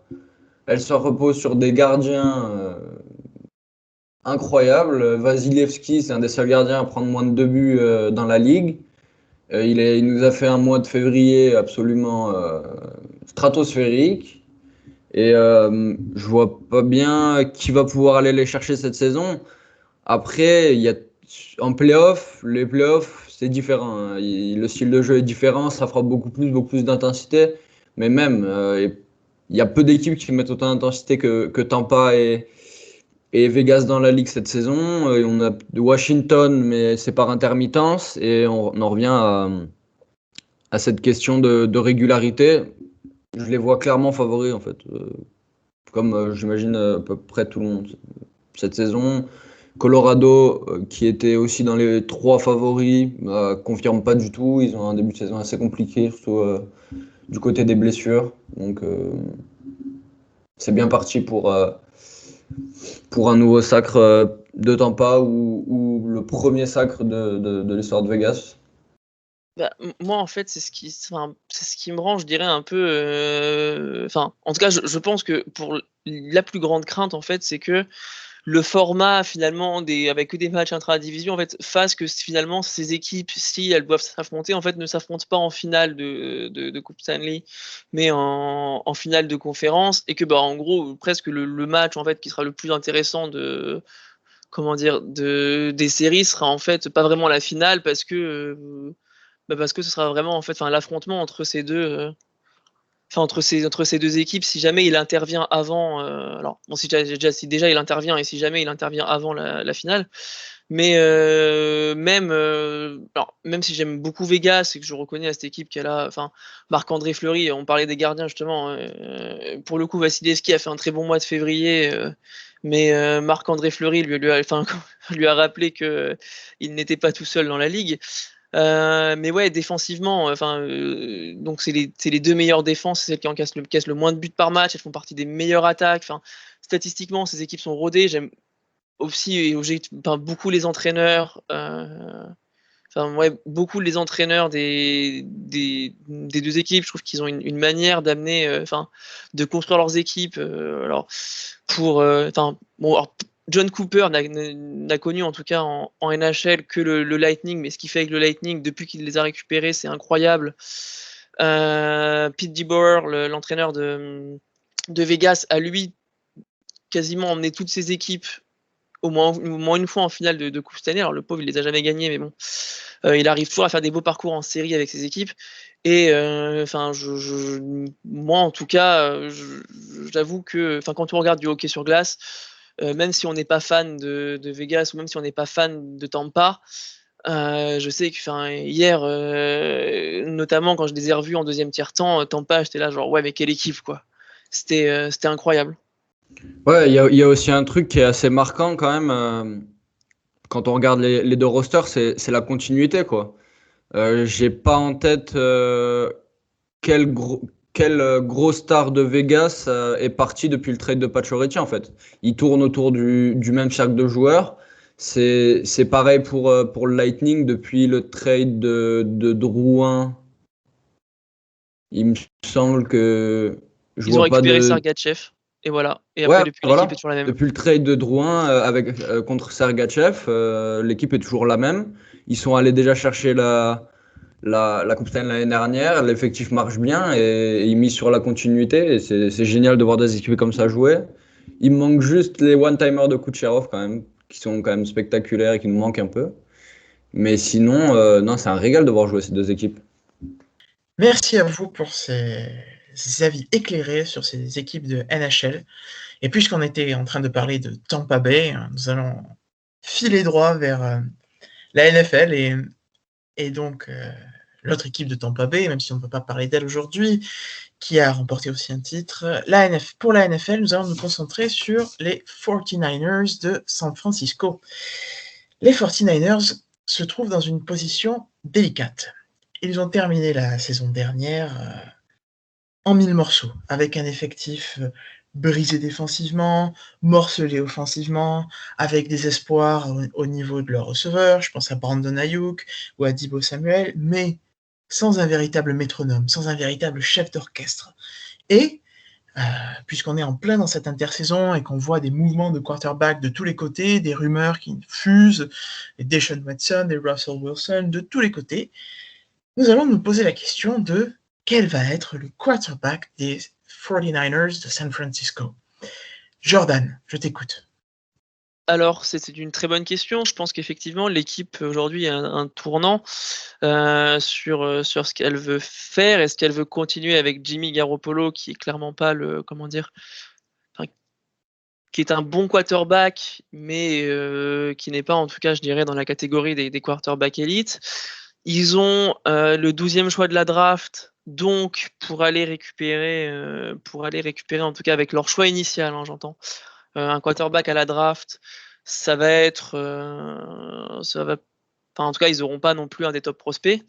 Elles se reposent sur des gardiens incroyables. Vasilevski, c'est un des seuls gardiens à prendre moins de 2 buts dans la ligue. Il nous a fait un mois de février absolument stratosphérique. Et je vois pas bien qui va pouvoir aller les chercher cette saison. Après, en playoff, les playoffs, c'est différent, hein. Le style de jeu est différent, ça fera beaucoup plus d'intensité. Mais même, il y a peu d'équipes qui mettent autant d'intensité que Tampa et Vegas dans la ligue cette saison. On a de Washington, mais c'est par intermittence. Et on en revient à cette question de régularité. Je les vois clairement favoris, en fait. Comme j'imagine à peu près tout le monde cette saison. Colorado, qui était aussi dans les 3 favoris, confirme pas du tout. Ils ont un début de saison assez compliqué, surtout du côté des blessures. Donc c'est bien parti pour un nouveau sacre de Tampa ou le premier sacre de l'histoire de Vegas. Moi, en fait, c'est ce qui me rend, je dirais, un peu. En tout cas, je pense que pour la plus grande crainte, en fait, c'est que le format, finalement, avec que des matchs intra-division, en fait, fasse que finalement, ces équipes, si elles doivent s'affronter, en fait, ne s'affrontent pas en finale de Coupe Stanley, mais en finale de conférence, et que, en gros, presque le match, en fait, qui sera le plus intéressant des séries sera en fait pas vraiment la finale parce que ce sera vraiment en fait l'affrontement entre ces deux équipes si jamais il intervient avant si déjà il intervient et si jamais il intervient avant la finale, mais même si j'aime beaucoup Vegas et que je reconnais à cette équipe qu'elle a, Marc-André Fleury, on parlait des gardiens justement, pour le coup Vasilevski a fait un très bon mois de février, mais Marc-André Fleury lui a rappelé que il n'était pas tout seul dans la ligue. Mais ouais, défensivement, donc c'est les 2 meilleures défenses, c'est celles qui encaissent le moins de buts par match, elles font partie des meilleures attaques. Statistiquement, ces équipes sont rodées. J'aime aussi beaucoup les entraîneurs. Beaucoup les entraîneurs des 2 équipes. Je trouve qu'ils ont une manière d'amener, de construire leurs équipes. John Cooper n'a connu en tout cas en NHL que le Lightning, mais ce qu'il fait avec le Lightning depuis qu'il les a récupérés, c'est incroyable. Pete DeBoer, l'entraîneur de Vegas, a lui quasiment emmené toutes ses équipes au moins une fois en finale de coupe cette année. Alors le pauvre, il les a jamais gagnés, mais bon, il arrive toujours à faire des beaux parcours en série avec ses équipes. Et moi en tout cas, j'avoue que quand on regarde du hockey sur glace, même si on n'est pas fan de Vegas ou même si on n'est pas fan de Tampa, je sais que hier, notamment quand je les ai revus en deuxième tiers-temps, Tampa, j'étais là genre ouais mais quelle équipe quoi. C'était incroyable. Ouais, il y a aussi un truc qui est assez marquant quand même. Quand on regarde les deux rosters, c'est la continuité, quoi. J'ai pas en tête quel gros star de Vegas est parti depuis le trade de Pacioretty, en fait. Il tourne autour du même cercle de joueurs. C'est pareil pour le Lightning depuis le trade de Drouin. Il me semble que je Ils ont vois pas récupéré de. Sergachev et voilà. Et Ouais, après depuis voilà. l'équipe est toujours la même. Depuis le trade de Drouin contre Sergachev, l'équipe est toujours la même. Ils sont allés déjà chercher la Coupe Stanley l'année dernière. L'effectif marche bien et ils misent sur la continuité. Et c'est génial de voir des équipes comme ça jouer. Il me manque juste les one-timers de Kucherov quand même, qui sont quand même spectaculaires et qui nous manquent un peu. Mais sinon, non, c'est un régal de voir jouer ces deux équipes. Merci à vous pour ces avis éclairés sur ces équipes de NHL. Et puisqu'on était en train de parler de Tampa Bay, nous allons filer droit vers la NFL et donc l'autre équipe de Tampa Bay, même si on ne peut pas parler d'elle aujourd'hui, qui a remporté aussi un titre. Pour la NFL, nous allons nous concentrer sur les 49ers de San Francisco. Les 49ers se trouvent dans une position délicate. Ils ont terminé la saison dernière en 1000 morceaux, avec un effectif brisé défensivement, morcelé offensivement, avec des espoirs au niveau de leurs receveurs, je pense à Brandon Ayuk ou à Deebo Samuel, mais sans un véritable métronome, sans un véritable chef d'orchestre. Et puisqu'on est en plein dans cette intersaison et qu'on voit des mouvements de quarterback de tous les côtés, des rumeurs qui fusent, des Deshaun Watson, des Russell Wilson, de tous les côtés, nous allons nous poser la question de quel va être le quarterback des 49ers de San Francisco. Jordan, je t'écoute. Alors, c'est une très bonne question. Je pense qu'effectivement, l'équipe aujourd'hui a un tournant sur ce qu'elle veut faire. Est-ce qu'elle veut continuer avec Jimmy Garoppolo, qui est clairement pas qui est un bon quarterback, mais qui n'est pas, en tout cas, je dirais, dans la catégorie des quarterbacks élites. Ils ont le 12e choix de la draft, donc pour aller récupérer, en tout cas avec leur choix initial, j'entends, un quarterback à la draft, ça va être, en tout cas, ils n'auront pas non plus un des top prospects.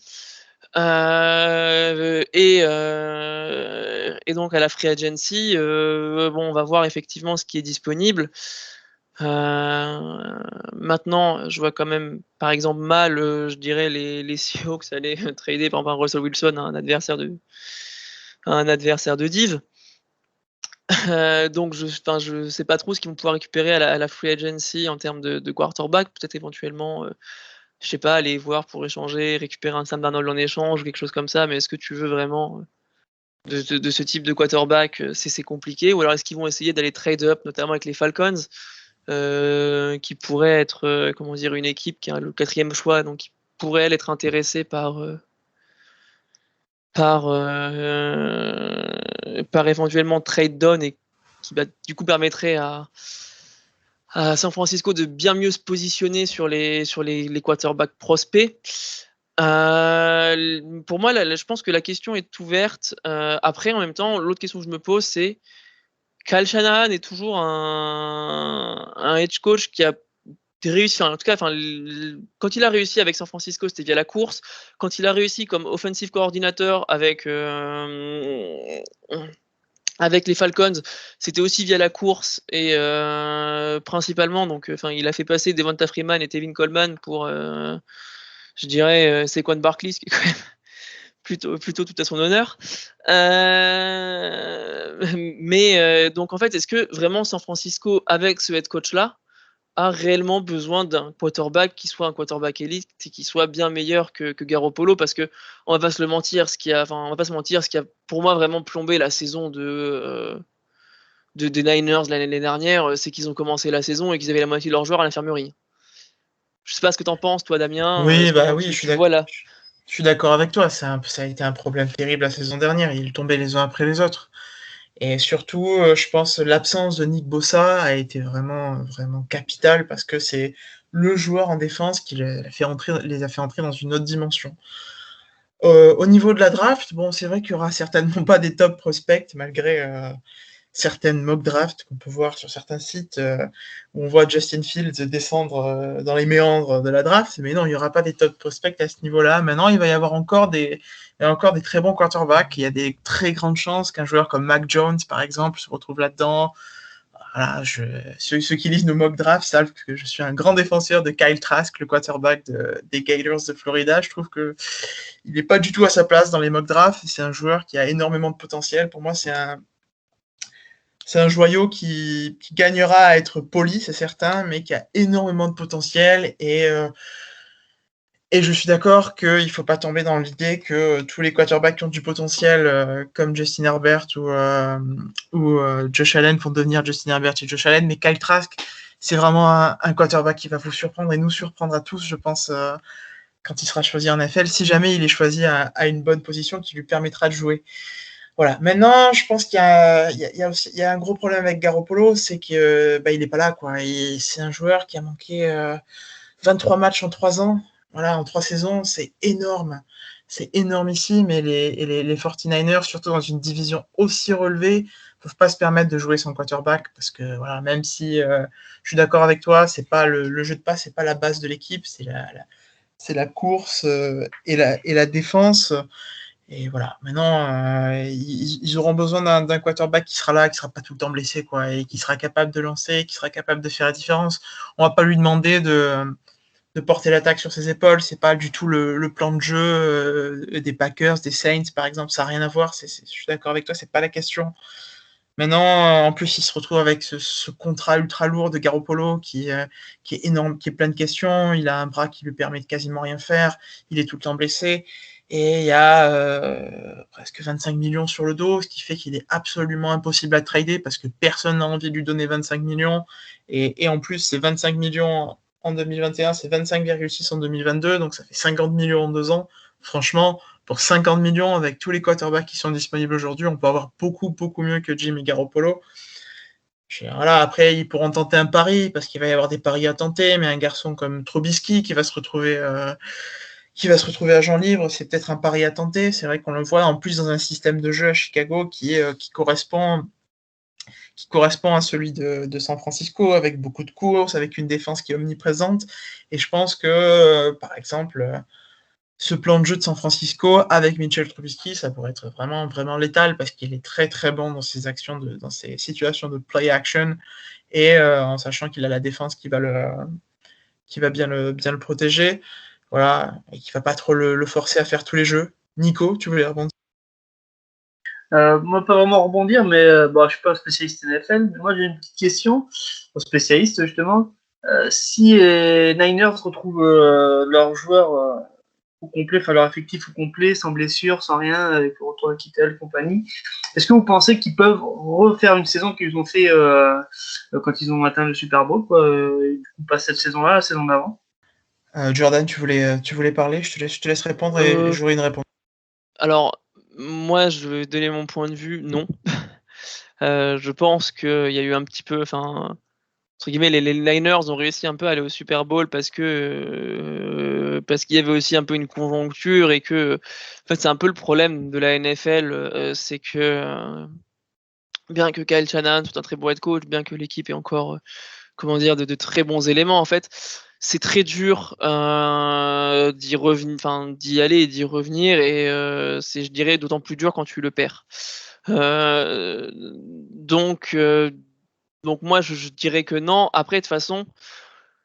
Et donc à la free agency, on va voir effectivement ce qui est disponible. Maintenant, je vois quand même, par exemple, mal, je dirais, les Seahawks aller trader par exemple Russell Wilson, un adversaire de div. Donc je sais pas trop ce qu'ils vont pouvoir récupérer à la free agency en termes de quarterback. Peut-être éventuellement, je sais pas, aller voir pour échanger, récupérer un Sam Darnold en échange ou quelque chose comme ça. Mais est-ce que tu veux vraiment de ce type de quarterback? C'est compliqué. Ou alors est-ce qu'ils vont essayer d'aller trade up, notamment avec les Falcons, qui pourrait être une équipe qui a le 4e choix, donc qui pourrait être intéressée par éventuellement trade down et qui du coup permettrait à San Francisco de bien mieux se positionner sur les quarterbacks prospects. Pour moi, je pense que la question est ouverte. Après, en même temps, l'autre question que je me pose, c'est Kyle Shanahan est toujours un head coach qui a réussi, en tout cas, quand il a réussi avec San Francisco, c'était via la course. Quand il a réussi comme offensive coordinator avec les Falcons, c'était aussi via la course et principalement. Donc, il a fait passer Devonta Freeman et Tevin Coleman pour, je dirais, Saquon Barkley, ce qui est quand même plutôt tout à son honneur. Mais donc en fait, est-ce que vraiment San Francisco, avec ce head coach-là, a réellement besoin d'un quarterback qui soit un quarterback élite et qui soit bien meilleur que Garoppolo? Parce que on va pas se mentir, ce qui a pour moi vraiment plombé la saison de des Niners l'année dernière, c'est qu'ils ont commencé la saison et qu'ils avaient la moitié de leurs joueurs à l'infirmerie. Je sais pas ce que t'en penses, toi, Damien. Oui, Comment oui, tu vois là? je suis d'accord avec toi. Ça a été un problème terrible la saison dernière. Ils tombaient les uns après les autres. Et surtout, je pense l'absence de Nick Bosa a été vraiment capitale parce que c'est le joueur en défense qui les a fait entrer dans une autre dimension. Au niveau de la draft, bon, c'est vrai qu'il y aura certainement pas des top prospects malgré certaines mock drafts qu'on peut voir sur certains sites où on voit Justin Fields descendre dans les méandres de la draft, mais non, il n'y aura pas des top prospects à ce niveau-là. Maintenant, il va y avoir encore des très bons quarterbacks. Il y a des très grandes chances qu'un joueur comme Mac Jones, par exemple, se retrouve là-dedans. Voilà, ceux qui lisent nos mock drafts savent que je suis un grand défenseur de Kyle Trask, le quarterback des Gators de Florida. Je trouve que il n'est pas du tout à sa place dans les mock drafts. C'est un joueur qui a énormément de potentiel. Pour moi, c'est un joyau qui gagnera à être poli, c'est certain, mais qui a énormément de potentiel. Et je suis d'accord qu'il ne faut pas tomber dans l'idée que tous les quarterbacks qui ont du potentiel, comme Justin Herbert ou Josh Allen, vont devenir Justin Herbert et Josh Allen. Mais Kyle Trask, c'est vraiment un quarterback qui va vous surprendre et nous surprendre à tous, je pense, quand il sera choisi en NFL, si jamais il est choisi à une bonne position qui lui permettra de jouer. Voilà. Maintenant, je pense qu'il y a un gros problème avec Garoppolo, c'est que il n'est pas là, quoi. C'est un joueur qui a manqué 23 matchs en 3 ans. Voilà, en 3 saisons, c'est énorme. C'est énormissime. Et les 49ers, surtout dans une division aussi relevée, ne peuvent pas se permettre de jouer sans quarterback parce que, voilà, même si je suis d'accord avec toi, c'est pas le jeu de passe, c'est pas la base de l'équipe, c'est la course et la défense. Et voilà, maintenant, ils auront besoin d'un quarterback qui sera là, qui sera pas tout le temps blessé, quoi, et qui sera capable de lancer, qui sera capable de faire la différence. On va pas lui demander de porter l'attaque sur ses épaules. C'est pas du tout le plan de jeu des Packers, des Saints, par exemple. Ça n'a rien à voir. Je suis d'accord avec toi, c'est pas la question. Maintenant, en plus, il se retrouve avec ce contrat ultra lourd de Garoppolo qui est énorme, qui est plein de questions. Il a un bras qui lui permet de quasiment rien faire. Il est tout le temps blessé. Et il y a presque 25 millions sur le dos, ce qui fait qu'il est absolument impossible à trader parce que personne n'a envie de lui donner 25 millions. Et en plus, c'est 25 millions en 2021, c'est 25,6 en 2022, donc ça fait 50 millions en 2 ans. Franchement, pour 50 millions, avec tous les quarterbacks qui sont disponibles aujourd'hui, on peut avoir beaucoup mieux que Jimmy Garoppolo. Voilà, après, ils pourront tenter un pari, parce qu'il va y avoir des paris à tenter, mais un garçon comme Trubisky qui va se retrouver agent libre, c'est peut-être un pari à tenter. C'est vrai qu'on le voit en plus dans un système de jeu à Chicago qui correspond à celui de San Francisco, avec beaucoup de courses, avec une défense qui est omniprésente. Et je pense que, par exemple, ce plan de jeu de San Francisco avec Mitchell Trubisky, ça pourrait être vraiment létal parce qu'il est très bon dans ses actions, dans ses situations de play action et en sachant qu'il a la défense qui va bien le protéger. Voilà, et qui va pas trop le forcer à faire tous les jeux. Nico, tu voulais rebondir? Moi, pas vraiment rebondir, mais je suis pas un spécialiste NFL. Mais moi, j'ai une petite question aux spécialistes, justement. Si les Niners retrouvent leurs joueurs au complet, enfin leur effectif au complet, sans blessure, sans rien, avec le retour de Kittel et compagnie, est-ce que vous pensez qu'ils peuvent refaire une saison qu'ils ont fait quand ils ont atteint le Super Bowl, quoi, et du coup, pas cette saison-là, la saison d'avant? Jordan, tu voulais parler? Je te laisse répondre et j'aurai une réponse. Alors, moi, je vais donner mon point de vue, non. Je pense qu'il y a eu un petit peu, entre guillemets, les Niners ont réussi un peu à aller au Super Bowl parce qu'il y avait aussi un peu une conjoncture et que, en fait, c'est un peu le problème de la NFL, c'est que bien que Kyle Shanahan soit un très bon head coach, bien que l'équipe ait encore, de très bons éléments, en fait, c'est très dur d'y aller et d'y revenir, et c'est, je dirais, d'autant plus dur quand tu le perds. Donc moi, je dirais que non. Après, de toute façon,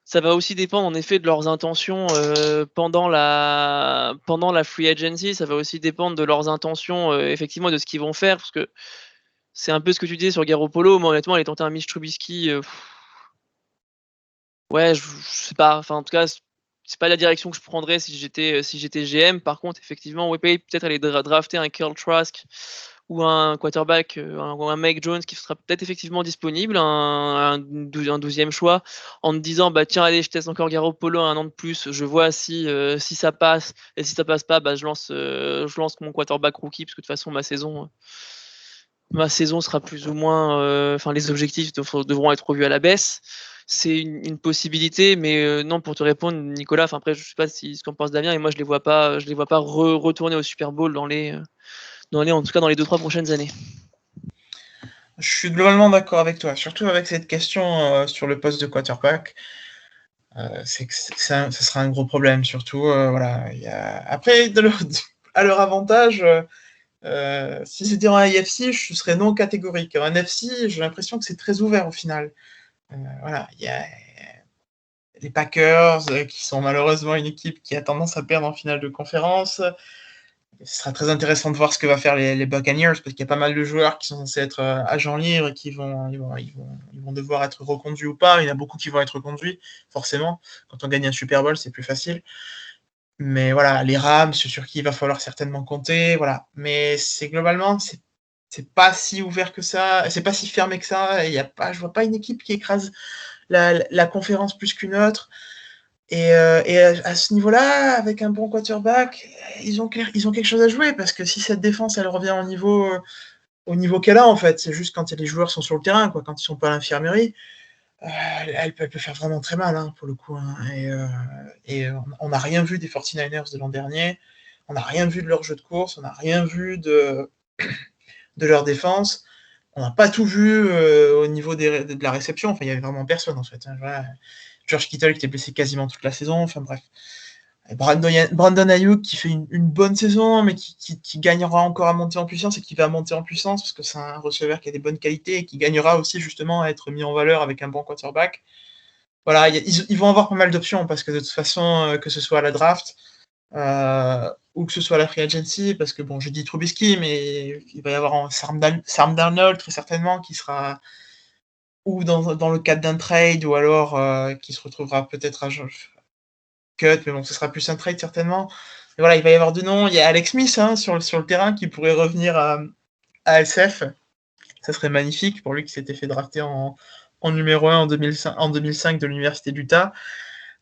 ça va aussi dépendre en effet de leurs intentions pendant la free agency. Ça va aussi dépendre de leurs intentions, effectivement, de ce qu'ils vont faire, parce que c'est un peu ce que tu disais sur Garoppolo. Moi, honnêtement, aller tenter un Mitch Trubisky, ouais, je sais pas. Enfin, en tout cas, c'est pas la direction que je prendrais si j'étais GM. Par contre, effectivement, ouais, peut-être aller drafter un Kyle Trask ou un quarterback, un Mike Jones qui sera peut-être effectivement disponible, un 12e choix, en te disant bah tiens allez je teste encore Garoppolo un an de plus, je vois si ça passe, et si ça passe pas je lance mon quarterback rookie, parce que de toute façon ma saison sera plus ou moins, les objectifs devront être revus à la baisse. C'est une possibilité, mais non, pour te répondre, Nicolas, après je sais pas ce qu'en pense Damien, et moi je les vois pas retourner au Super Bowl en tout cas dans les 2-3 prochaines années. Je suis globalement d'accord avec toi, surtout avec cette question sur le poste de quarterback. C'est que ça sera un gros problème, surtout. Voilà, après, à leur avantage, si c'était en AFC, je serais non catégorique. En NFC, j'ai l'impression que c'est très ouvert au final. Voilà, il y a les Packers qui sont malheureusement une équipe qui a tendance à perdre en finale de conférence. Ce sera très intéressant de voir ce que va faire les Buccaneers, parce qu'il y a pas mal de joueurs qui sont censés être agents libres et qui vont devoir être reconduits ou pas. Il y en a beaucoup qui vont être reconduits, forcément. Quand on gagne un Super Bowl, c'est plus facile. Mais voilà, les Rams, sur qui il va falloir certainement compter. Voilà. Mais globalement, c'est pas si ouvert que ça, c'est pas si fermé que ça. Je vois pas une équipe qui écrase la conférence plus qu'une autre. Et à ce niveau-là, avec un bon quarterback, ils ont quelque chose à jouer, parce que si cette défense elle revient au niveau qu'elle a, en fait, c'est juste quand les joueurs sont sur le terrain, quoi, quand ils sont pas à l'infirmerie, elle peut faire vraiment très mal, hein, pour le coup. Hein. Et on n'a rien vu des 49ers de l'an dernier, on n'a rien vu de leur jeu de course, on n'a rien vu de leur défense. On n'a pas tout vu au niveau de la réception. Enfin, il y avait vraiment personne, en fait. Hein. Voilà. George Kittle qui était blessé quasiment toute la saison. Enfin bref. Brandon Ayuk qui fait une bonne saison, mais qui gagnera encore à monter en puissance, et qui va monter en puissance parce que c'est un receveur qui a des bonnes qualités et qui gagnera aussi justement à être mis en valeur avec un bon quarterback. Voilà, ils vont avoir pas mal d'options, parce que de toute façon, que ce soit à la draft ou que ce soit à la free agency, parce que bon, j'ai dit Trubisky, mais il va y avoir Sam Darnold très certainement, qui sera ou dans le cadre d'un trade, ou alors qui se retrouvera peut-être à cut, mais bon, ce sera plus un trade certainement. Et voilà, il va y avoir deux noms. Il y a Alex Smith, hein, sur le terrain, qui pourrait revenir à SF. Ça serait magnifique pour lui, qui s'était fait drafter en numéro 1 en 2005 de l'université d'Utah.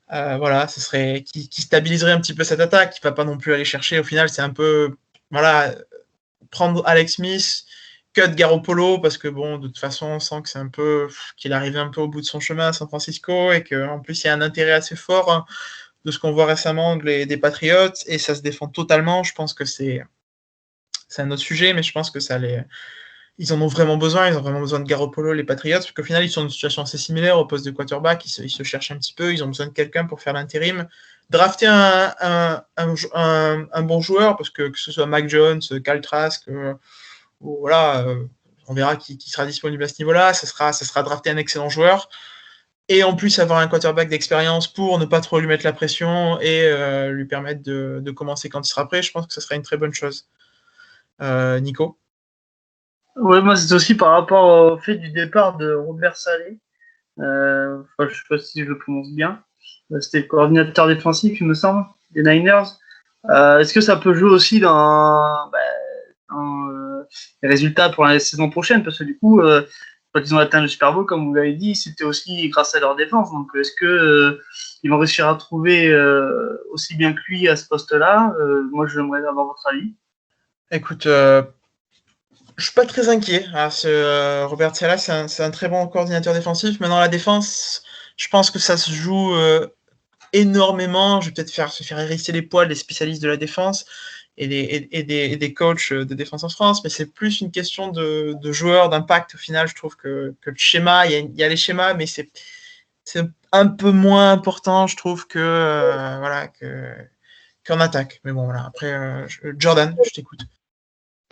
Voilà, ce serait qui stabiliserait un petit peu cette attaque, qui va pas non plus aller chercher. Au final, c'est un peu voilà, prendre Alex Smith, cut Garoppolo, parce que bon, de toute façon, on sent que c'est un peu qu'il arrivait un peu au bout de son chemin à San Francisco, et qu'en plus il y a un intérêt assez fort, hein, de ce qu'on voit récemment des Patriots, et ça se défend totalement. Je pense que c'est un autre sujet, mais je pense que ils en ont vraiment besoin. Ils ont vraiment besoin de Garoppolo, les Patriots, parce qu'au final, ils sont dans une situation assez similaire au poste de quarterback. Ils se cherchent un petit peu. Ils ont besoin de quelqu'un pour faire l'intérim. Drafter un bon joueur, parce que ce soit Mac Jones, Kyle Trask, ou voilà, on verra qui sera disponible à ce niveau-là. Ça sera drafter un excellent joueur. Et en plus, avoir un quarterback d'expérience pour ne pas trop lui mettre la pression et lui permettre de commencer quand il sera prêt. Je pense que ce sera une très bonne chose. Nico? Ouais, moi, c'est aussi par rapport au fait du départ de Robert Saleh. Je sais pas si je le prononce bien. C'était le coordinateur défensif, il me semble, des Niners. Est-ce que ça peut jouer aussi dans les résultats pour la saison prochaine? Parce que du coup, quand ils ont atteint le Super Bowl, comme vous l'avez dit, c'était aussi grâce à leur défense. Donc, est-ce que ils vont réussir à trouver aussi bien que lui à ce poste-là? Moi, j'aimerais avoir votre avis. Écoute, je suis pas très inquiet. Robert Saleh, c'est un très bon coordinateur défensif. Maintenant, la défense, je pense que ça se joue énormément. Je vais peut-être se faire hérisser les poils des spécialistes de la défense et des coachs de défense en France, mais c'est plus une question de joueurs, d'impact au final. Je trouve que le schéma, il y a les schémas, mais c'est un peu moins important, je trouve, qu'en attaque. Mais bon, voilà. Après, Jordan, je t'écoute.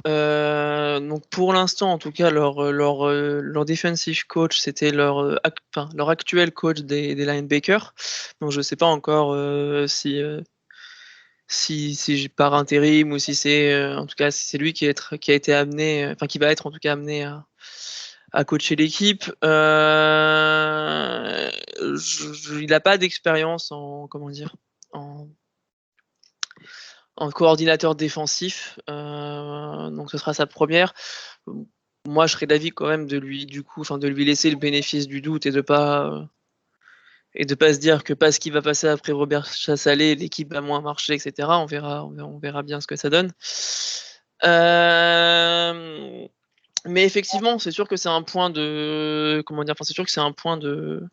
Donc pour l'instant, en tout cas, leur defensive coach, c'était leur actuel coach des linebackers. Donc je sais pas encore si par intérim, ou si c'est en tout cas si c'est lui qui a été amené, qui va être en tout cas amené à coacher l'équipe. Il n'a pas d'expérience en en coordinateur défensif. Donc ce sera sa première. Moi, je serais d'avis quand même de lui laisser le bénéfice du doute et de pas se dire que parce qu'il va passer après Robert Chassalet, l'équipe va moins marcher, etc. On verra bien ce que ça donne. Mais effectivement, c'est sûr que c'est un point de, c'est sûr que c'est un point de, en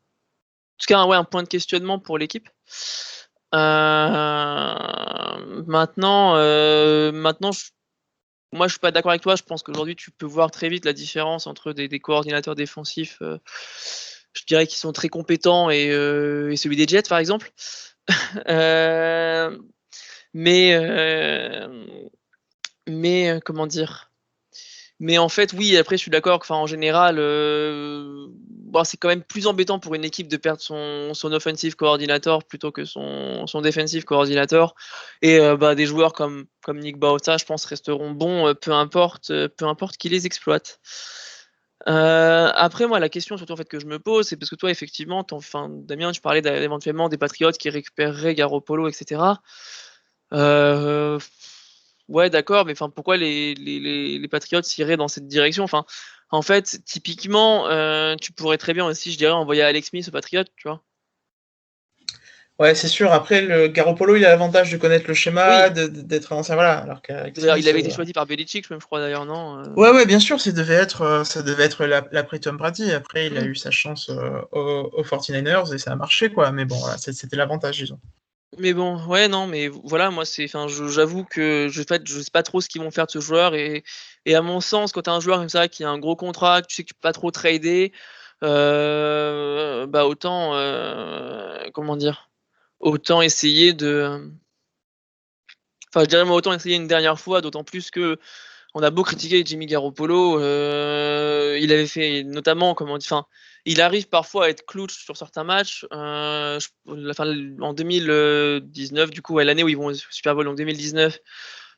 tout cas, un point de questionnement pour l'équipe. Maintenant, moi, je suis pas d'accord avec toi. Je pense qu'aujourd'hui, tu peux voir très vite la différence entre des coordinateurs défensifs. Je dirais qu'ils sont très compétents et celui des Jets, par exemple. Mais comment dire ? Mais en fait, oui, après, je suis d'accord qu'en général, c'est quand même plus embêtant pour une équipe de perdre son offensive coordinator plutôt que son defensive coordinator. Et des joueurs comme Nick Bosa, je pense, resteront bons, peu importe qui les exploite. Après, moi, la question surtout en fait que je me pose, c'est parce que toi, effectivement, Damien, tu parlais éventuellement des Patriots qui récupéreraient Garoppolo, etc. Ouais, d'accord, mais pourquoi les Patriots iraient dans cette direction ? En fait, typiquement, tu pourrais très bien aussi, je dirais, envoyer Alex Smith aux Patriots, tu vois. Ouais, c'est sûr. Après, le Garoppolo, il a l'avantage de connaître le schéma, d'être ancien, voilà. Alors d'ailleurs, il avait été choisi par Belichick, même, je crois, d'ailleurs, non Ouais, bien sûr, ça devait être l'après Tom Brady. Après, il a eu sa chance aux 49ers et ça a marché, quoi. Mais bon, voilà, c'était l'avantage, disons. Mais bon, ouais, non, mais voilà, moi, j'avoue que je sais pas trop ce qu'ils vont faire de ce joueur et à mon sens, quand t'as un joueur comme ça qui a un gros contrat, que tu sais que tu peux pas trop trader, autant, autant essayer de. Je dirais moi autant essayer une dernière fois, d'autant plus que on a beau critiquer Jimmy Garoppolo, il avait fait notamment, il arrive parfois à être clutch sur certains matchs. En 2019, du coup, l'année où ils vont au Super Bowl, en 2019,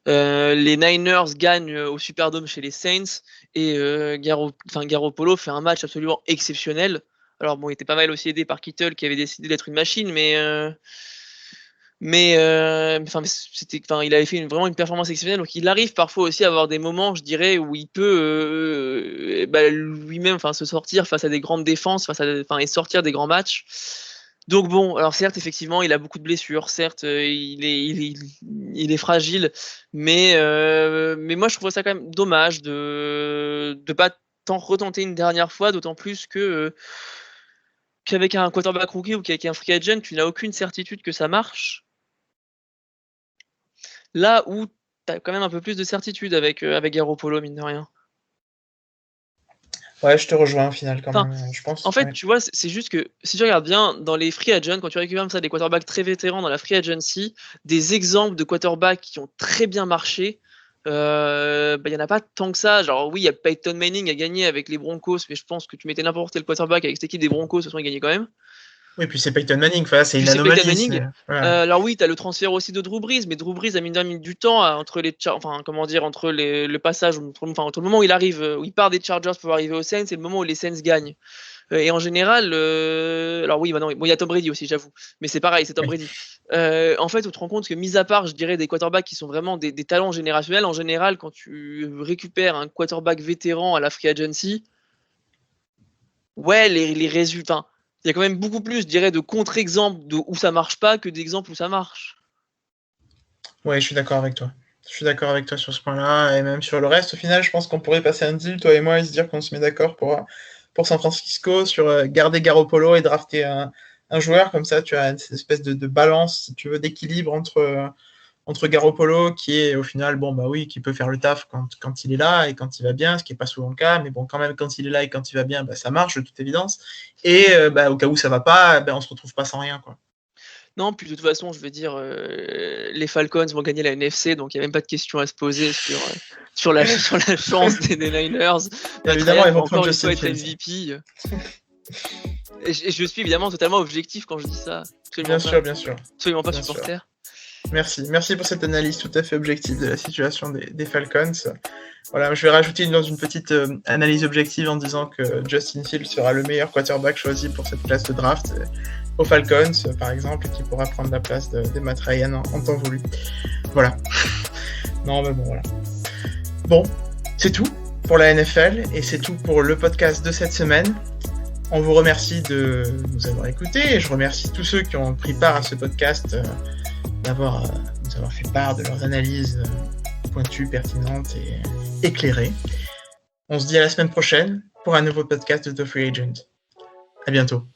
les Niners gagnent au Superdome chez les Saints et Garoppolo fait un match absolument exceptionnel. Alors bon, il était pas mal aussi aidé par Kittle qui avait décidé d'être une machine, mais il avait fait vraiment une performance exceptionnelle. Donc il arrive parfois aussi à avoir des moments, je dirais, où il peut lui-même se sortir face à des grandes défenses, et sortir des grands matchs. Donc bon, alors certes, effectivement, il a beaucoup de blessures, certes, il est fragile, mais moi je trouve ça quand même dommage de pas retenter une dernière fois, d'autant plus qu'avec un quarterback rookie ou qu'avec un free agent, tu n'as aucune certitude que ça marche. Là où tu as quand même un peu plus de certitude avec Garoppolo, mine de rien. Ouais, je te rejoins au final quand même, je pense. En fait, tu vois, c'est juste que si tu regardes bien dans les free agents, quand tu récupères des quarterbacks très vétérans dans la free agency, des exemples de quarterbacks qui ont très bien marché, il n'y en a pas tant que ça. Genre, oui, il y a Peyton Manning à gagner avec les Broncos, mais je pense que tu mettais n'importe quel quarterback avec cette équipe des Broncos, de toute façon, il gagnait quand même. Oui, puis c'est Peyton Manning, c'est une anomalie. Voilà. Alors oui, tu as le transfert aussi de Drew Brees, mais Drew Brees a mis du temps entre le passage, entre le moment où il arrive, où il part des Chargers pour arriver aux Saints, et le moment où les Saints gagnent. Et en général, alors oui, il y a Tom Brady aussi, j'avoue, mais c'est pareil, c'est Tom Brady. En fait, on te rend compte que, mis à part, je dirais, des quarterbacks qui sont vraiment des talents générationnels, en général, quand tu récupères un quarterback vétéran à la free agency, ouais, les résultats. Il y a quand même beaucoup plus, je dirais, de contre-exemples où ça marche pas que d'exemples où ça marche. Ouais, je suis d'accord avec toi. Je suis d'accord avec toi sur ce point-là, et même sur le reste. Au final, je pense qu'on pourrait passer un deal, toi et moi, et se dire qu'on se met d'accord pour San Francisco sur garder Garoppolo et drafter un joueur. Comme ça, tu as une espèce de balance, si tu veux, d'équilibre entre Garoppolo, qui est au final, qui peut faire le taf quand il est là et quand il va bien, ce qui n'est pas souvent le cas, mais bon, quand même, quand il est là et quand il va bien, ça marche de toute évidence. Et au cas où ça va pas, on se retrouve pas sans rien, quoi. Non, puis de toute façon, je veux dire, les Falcons vont gagner la NFC, donc il n'y a même pas de question à se poser sur la chance des Niners. Évidemment, ils vont prendre Justin être MVP. Et je suis évidemment totalement objectif quand je dis ça. Bien sûr. Absolument pas supporter. Merci pour cette analyse tout à fait objective de la situation des Falcons. Voilà, je vais rajouter dans une petite analyse objective en disant que Justin Fields sera le meilleur quarterback choisi pour cette classe de draft. aux Falcons, par exemple, qui pourra prendre la place de Matt Ryan en temps voulu. Voilà. Non, mais bon, voilà. Bon, c'est tout pour la NFL et c'est tout pour le podcast de cette semaine. On vous remercie de nous avoir écoutés et je remercie tous ceux qui ont pris part à ce podcast nous avoir fait part de leurs analyses pointues, pertinentes et éclairées. On se dit à la semaine prochaine pour un nouveau podcast de The Free Agent. À bientôt.